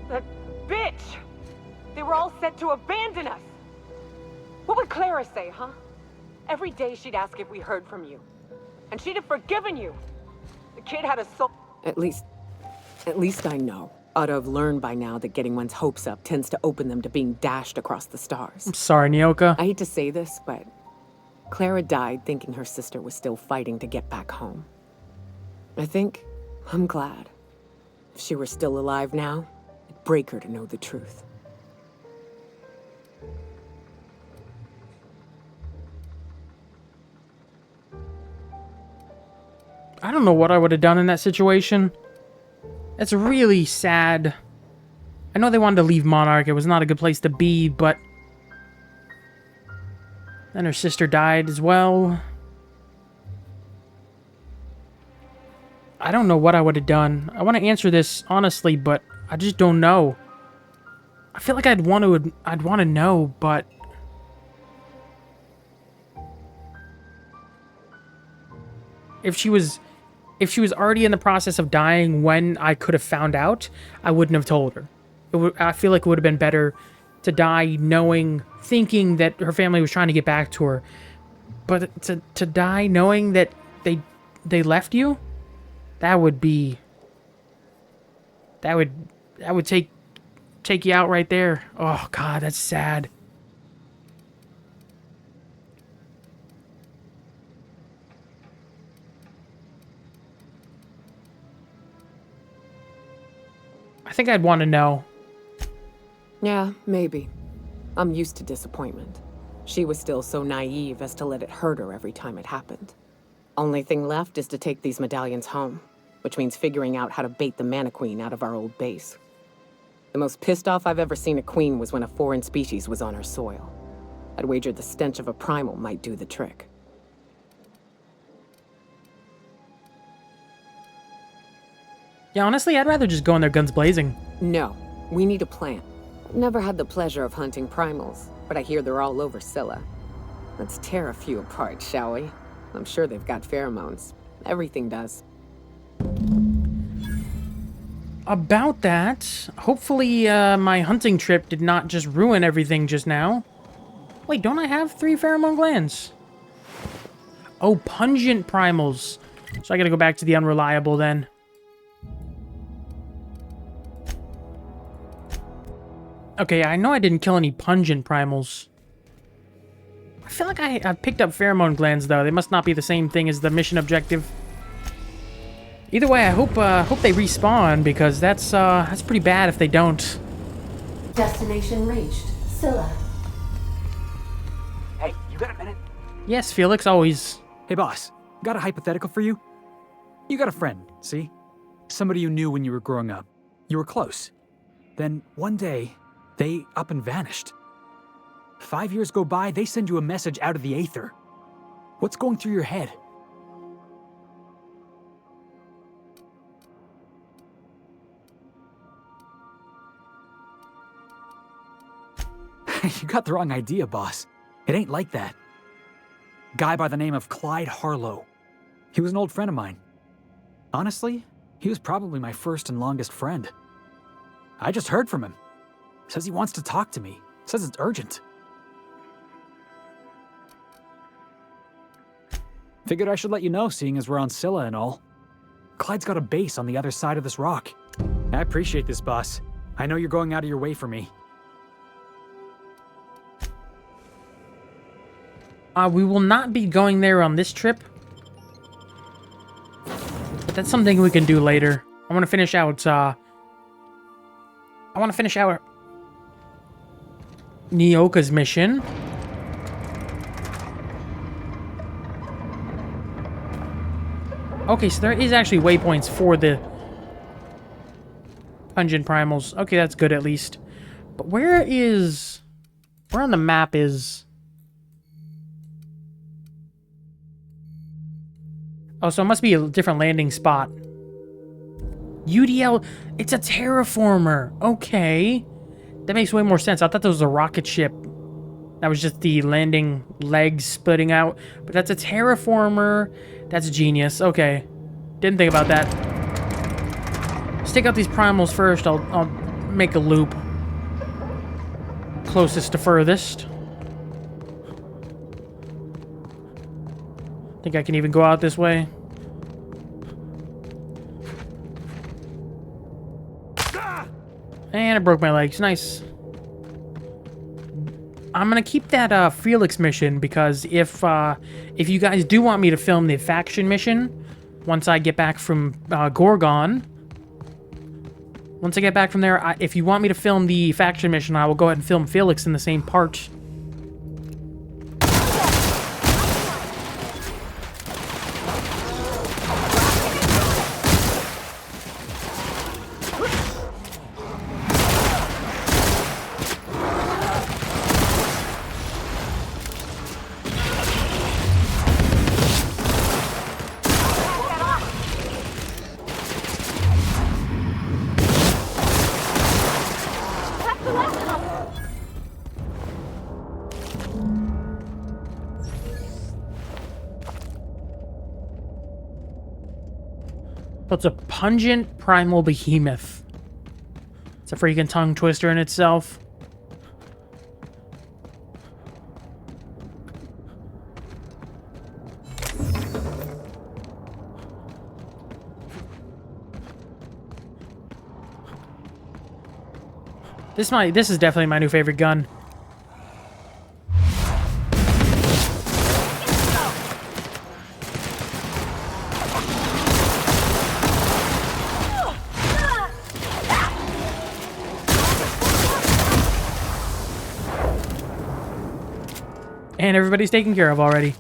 That bitch! They were all set to abandon us! What would Clara say, huh? Every day she'd ask if we heard from you. And she'd have forgiven you! The kid had a soul... At least I know. Ought to have learned by now that getting one's hopes up tends to open them to being dashed across the stars. I'm sorry, Nyoka. I hate to say this, but... Clara died thinking her sister was still fighting to get back home. I think I'm glad. If she were still alive now, it'd break her to know the truth. I don't know what I would have done in that situation. It's really sad. I know they wanted to leave Monarch. It was not a good place to be, but... Then her sister died as well. I don't know what I would have done. I want to answer this honestly, but I just don't know. I feel like I'd want to know, but... If she was already in the process of dying when I could have found out, I wouldn't have told her. I feel like it would have been better to die thinking that her family was trying to get back to her. But to die knowing that they left you, that would take you out right there. Oh God, that's sad. I think I'd want to know. Yeah, maybe. I'm used to disappointment. She was still so naive as to let it hurt her every time it happened. Only thing left is to take these medallions home, which means figuring out how to bait the Mana Queen out of our old base. The most pissed off I've ever seen a queen was when a foreign species was on her soil. I'd wagered the stench of a primal might do the trick. Yeah, honestly, I'd rather just go in there guns blazing. No, we need a plan. Never had the pleasure of hunting primals, but I hear they're all over Scylla. Let's tear a few apart, shall we? I'm sure they've got pheromones. Everything does. About that, hopefully my hunting trip did not just ruin everything just now. Wait, don't I have 3 pheromone glands? Oh, pungent primals. So I gotta go back to the unreliable then. Okay, I know I didn't kill any pungent primals. I feel like I picked up pheromone glands, though. They must not be the same thing as the mission objective. Either way, I hope they respawn, because that's pretty bad if they don't. Destination reached. Scylla. Hey, you got a minute? Yes, Felix, always. Hey, boss. Got a hypothetical for you? You got a friend, see? Somebody you knew when you were growing up. You were close. Then, one day, they up and vanished. 5 years go by, they send you a message out of the aether. What's going through your head? You got the wrong idea, boss. It ain't like that. Guy by the name of Clyde Harlow. He was an old friend of mine. Honestly, he was probably my first and longest friend. I just heard from him. Says he wants to talk to me. Says it's urgent. Figured I should let you know, seeing as we're on Scylla and all. Clyde's got a base on the other side of this rock. I appreciate this, boss. I know you're going out of your way for me. We will not be going there on this trip. But that's something we can do later. I want to finish out, Nyoka's mission. Okay, so there is actually waypoints for the pungent primals. Okay, that's good at least. But where on the map is... Oh, so it must be a different landing spot. UDL, it's a terraformer. Okay. That makes way more sense. I thought that was a rocket ship. That was just the landing legs splitting out. But that's a terraformer. That's genius. Okay. Didn't think about that. take out these primals first. I'll make a loop. Closest to furthest. Think I can even go out this way. And I broke my legs. Nice. I'm gonna keep that Felix mission because if you guys do want me to film the faction mission, once I get back from Gorgon, once I get back from there, if you want me to film the faction mission, I will go ahead and film Felix in the same part. It's a pungent primal behemoth. It's a freaking tongue twister in itself. This is definitely my new favorite gun. And everybody's taken care of already.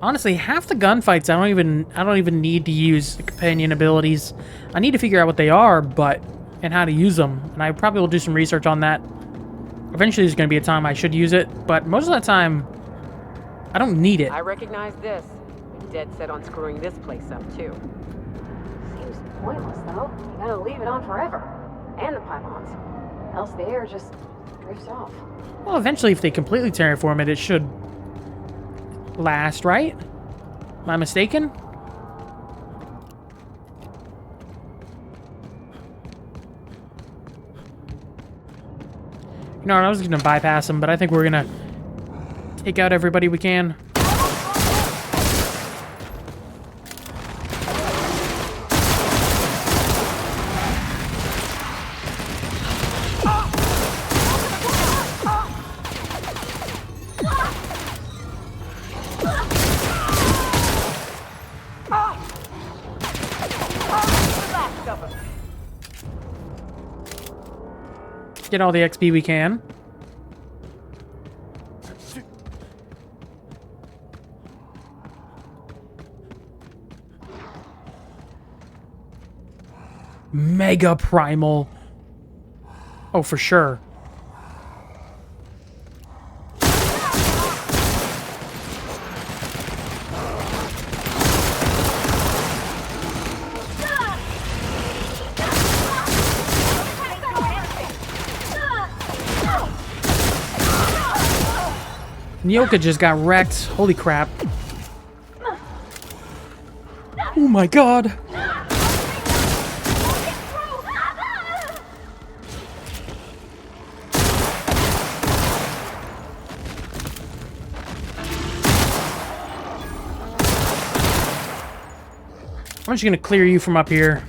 Honestly, half the gunfights I don't even need to use the companion abilities. I need to figure out what they are, and how to use them. And I probably will do some research on that. Eventually there's going to be a time I should use it, but most of the time I don't need it. I recognize this. I'm dead set on screwing this place up too. Seems pointless though. You gotta leave it on forever. And the pylons. Else the air just drifts off. Well, eventually, if they completely terraform it, it should last, right? Am I mistaken? You know what, I was going to bypass them, but I think we're going to take out everybody we can. Get all the XP we can. Mega primal. Oh, for sure. Nyoka just got wrecked. Holy crap. Oh my god. I'm just gonna clear you from up here.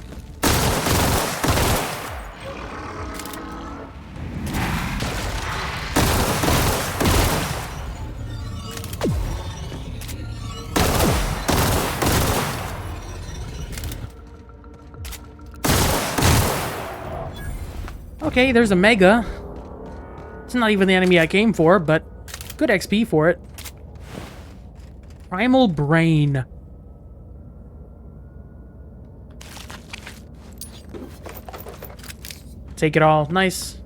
Okay, there's a Mega. It's not even the enemy I came for, but good XP for it. Primal Brain. Take it all. Nice.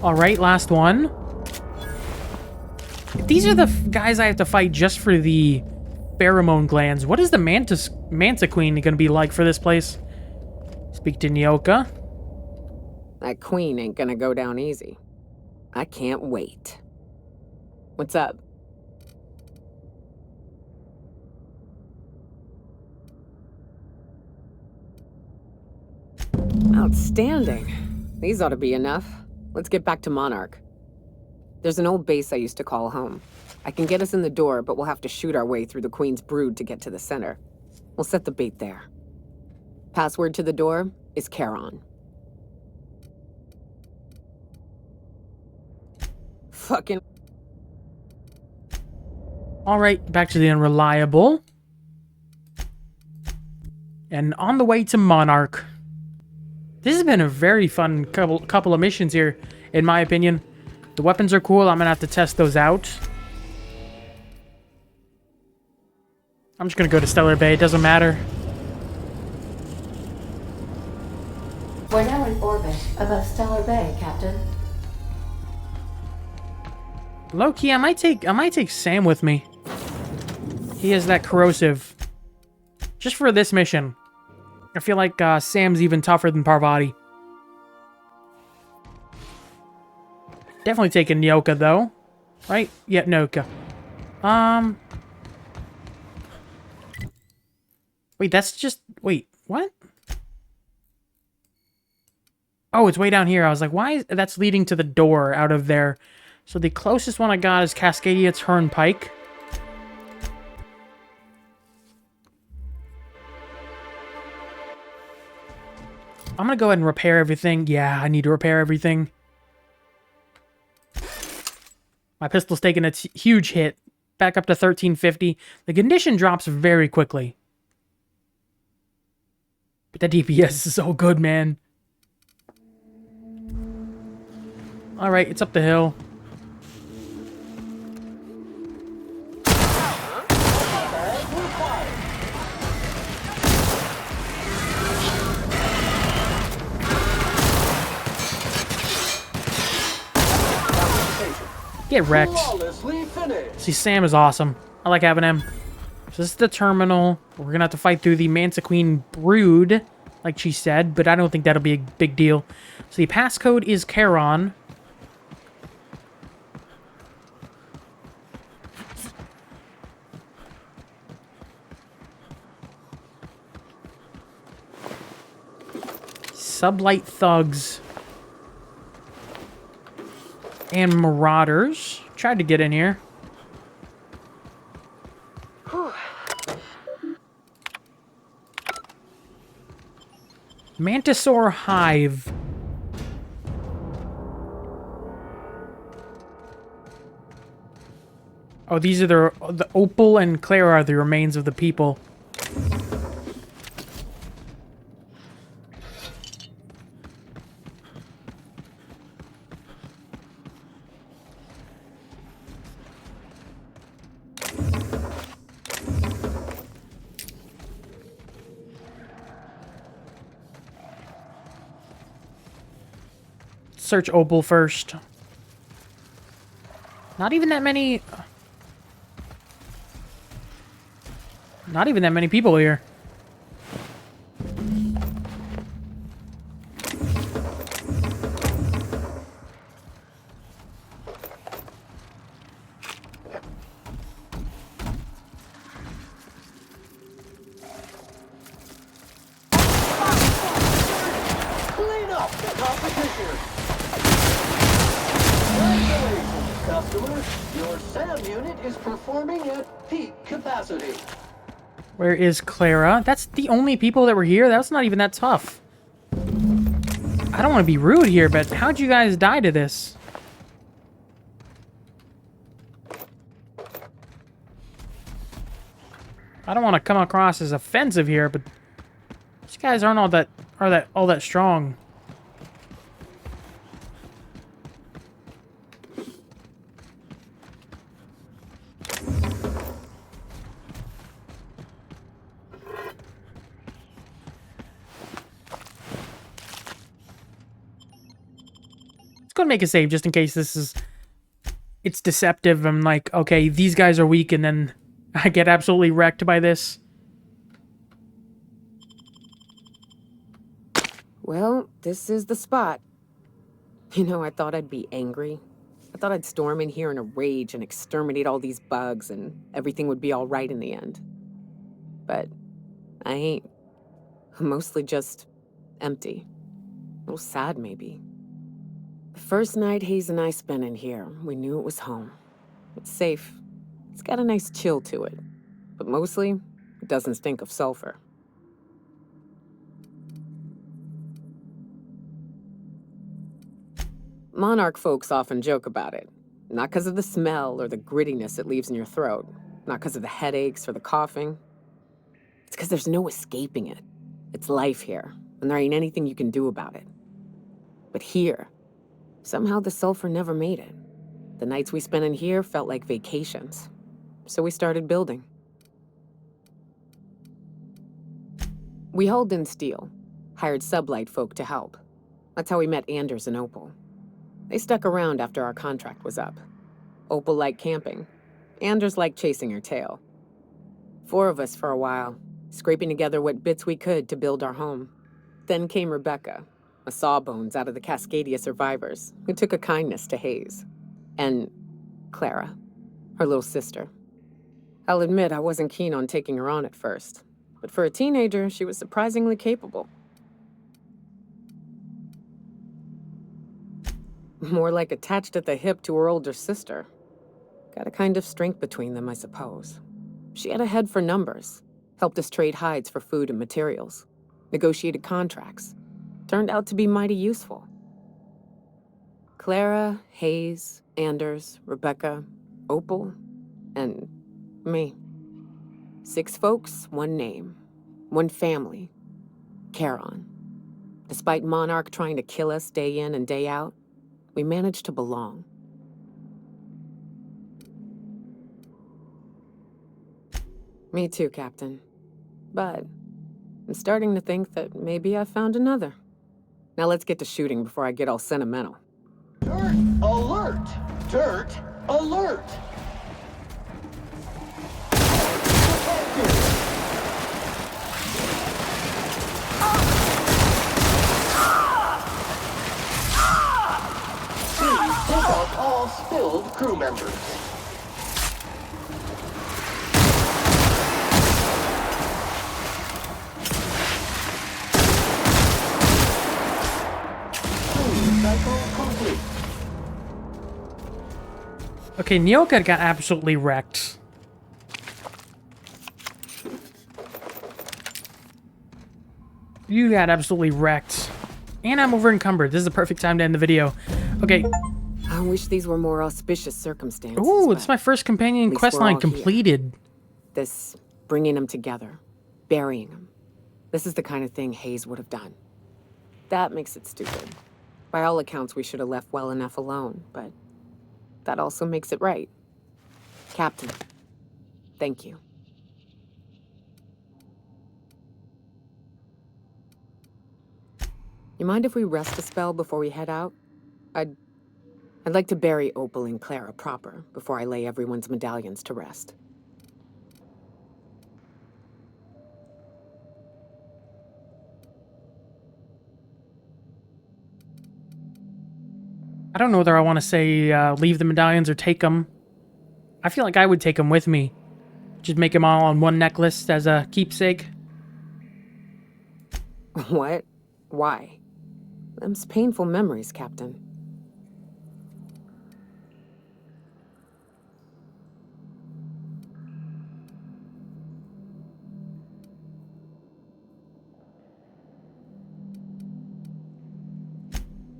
Alright, last one. If these are the guys I have to fight just for the pheromone glands, what is the Manta Queen going to be like for this place? Speak to Nyoka. That queen ain't gonna go down easy. I can't wait. What's up? Outstanding. These ought to be enough. Let's get back to Monarch. There's an old base I used to call home. I can get us in the door, but we'll have to shoot our way through the Queen's brood to get to the center. We'll set the bait there. Password to the door is Charon. Fucking... Alright, back to the Unreliable. And on the way to Monarch. This has been a very fun couple of missions here, in my opinion. The weapons are cool. I'm going to have to test those out. I'm just going to go to Stellar Bay. It doesn't matter. We're now in orbit above Stellar Bay, Captain. Low-key, I might take Sam with me. He has that corrosive. Just for this mission. I feel like Sam's even tougher than Parvati. Definitely taking Nyoka, though. Right? Yeah, Nyoka. Wait, that's just... Wait, what? Oh, it's way down here. I was like, why is... That's leading to the door out of there. So the closest one I got is Cascadia Turnpike. I'm gonna go ahead and repair everything. Yeah, I need to repair everything. My pistol's taking a huge hit. Back up to 1350. The condition drops very quickly. But the DPS is so good, man. Alright, it's up the hill. Get wrecked. See, Sam is awesome. I like having him. So this is the terminal. We're gonna have to fight through the Manta Queen brood, like she said, but I don't think that'll be a big deal. So the passcode is Charon. Sublight thugs. And marauders. Tried to get in here. Mantisaur Hive. Oh, these are the Opal and Clara are the remains of the people. Search Opal first. Not even that many... Not even that many people here. Clean up the competition! Congratulations, customer! Your SAM unit is performing at peak capacity. Where is Clara? That's the only people that were here? That's not even that tough. I don't want to be rude here, but how'd you guys die to this? I don't want to come across as offensive here, but these guys aren't all that strong. gonna make a save just in case it's deceptive. I'm like, okay, these guys are weak, and then I get absolutely wrecked by this. Well, this is the spot. You know, I thought I'd be angry. I thought I'd storm in here in a rage and exterminate all these bugs and everything would be all right in the end. But I ain't. I'm mostly just empty. A little sad, maybe. The first night Hayes and I spent in here, we knew it was home. It's safe. It's got a nice chill to it. But mostly, it doesn't stink of sulfur. Monarch folks often joke about it. Not because of the smell or the grittiness it leaves in your throat. Not because of the headaches or the coughing. It's because there's no escaping it. It's life here, and there ain't anything you can do about it. But here, somehow the sulfur never made it. The nights we spent in here felt like vacations. So we started building. We hauled in steel, hired sublight folk to help. That's how we met Anders and Opal. They stuck around after our contract was up. Opal liked camping. Anders liked chasing her tail. 4 of us for a while, scraping together what bits we could to build our home. Then came Rebecca, a sawbones out of the Cascadia survivors, who took a kindness to Hayes. And Clara, her little sister. I'll admit I wasn't keen on taking her on at first, but for a teenager, she was surprisingly capable. More like attached at the hip to her older sister. Got a kind of strength between them, I suppose. She had a head for numbers, helped us trade hides for food and materials, negotiated contracts. Turned out to be mighty useful. Clara, Hayes, Anders, Rebecca, Opal, and me. 6 folks, 1 name, 1 family. Charon. Despite Monarch trying to kill us day in and day out, we managed to belong. Me too, Captain. But I'm starting to think that maybe I found another. Now let's get to shooting before I get all sentimental. Dirt alert! Dirt alert! Please take out all spilled crew members. Okay, Nyoka got absolutely wrecked. You got absolutely wrecked. And I'm over encumbered. This is the perfect time to end the video. Okay. I wish these were more auspicious circumstances. Ooh, it's my first companion quest line completed. Here. This bringing them together, burying them. This is the kind of thing Hayes would have done. That makes it stupid. By all accounts, we should have left well enough alone, but that also makes it right. Captain, thank you. You mind if we rest a spell before we head out? I'd like to bury Opal and Clara proper before I lay everyone's medallions to rest. I don't know whether I want to say leave the medallions or take them. I feel like I would take them with me. Just make them all on one necklace as a keepsake. What? Why? Them's painful memories, Captain.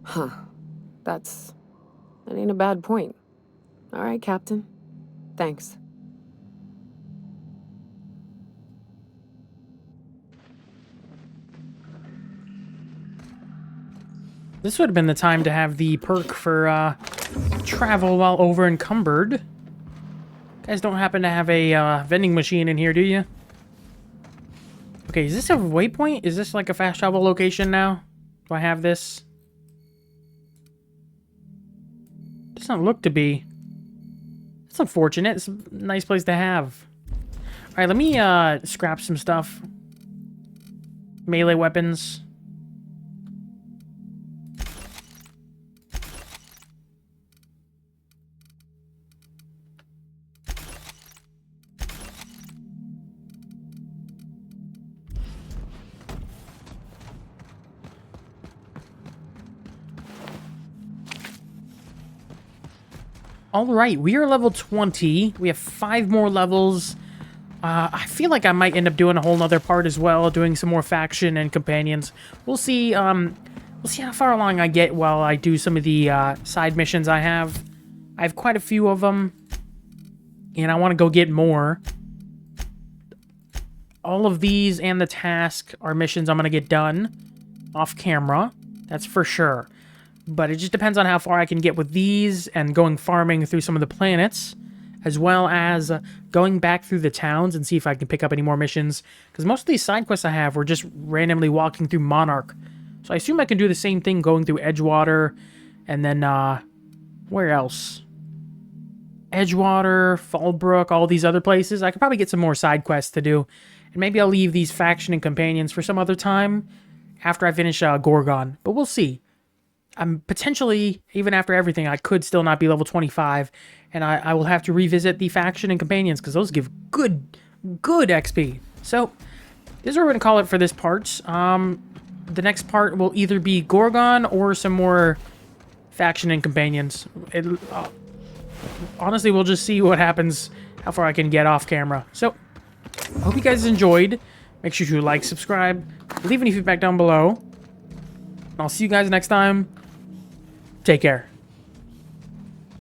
Huh. That ain't a bad point. All right, Captain. Thanks. This would have been the time to have the perk for travel while over encumbered. You guys don't happen to have a vending machine in here, do you? Okay, is this a waypoint? Is this like a fast travel location now? Do I have this? Does not look to be. It's unfortunate. It's a nice place to have. Alright, let me scrap some stuff. Melee weapons. Alright, we are level 20. We have 5 more levels. I feel like I might end up doing a whole nother part as well, doing some more faction and companions. We'll see how far along I get while I do some of the side missions I have. I have quite a few of them, and I want to go get more. All of these and the task are missions I'm going to get done off camera. That's for sure. But it just depends on how far I can get with these and going farming through some of the planets, as well as going back through the towns and see if I can pick up any more missions. Because most of these side quests I have were just randomly walking through Monarch. So I assume I can do the same thing going through Edgewater, and then, where else? Edgewater, Fallbrook, all these other places. I could probably get some more side quests to do. And maybe I'll leave these faction and companions for some other time after I finish Gorgon. But we'll see. I'm potentially, even after everything, I could still not be level 25, and I will have to revisit the faction and companions, because those give good XP. So, this is what we're going to call it for this part. The next part will either be Gorgon or some more faction and companions. Honestly, we'll just see what happens, how far I can get off camera. So, I hope you guys enjoyed. Make sure to like, subscribe, leave any feedback down below. I'll see you guys next time. Take care.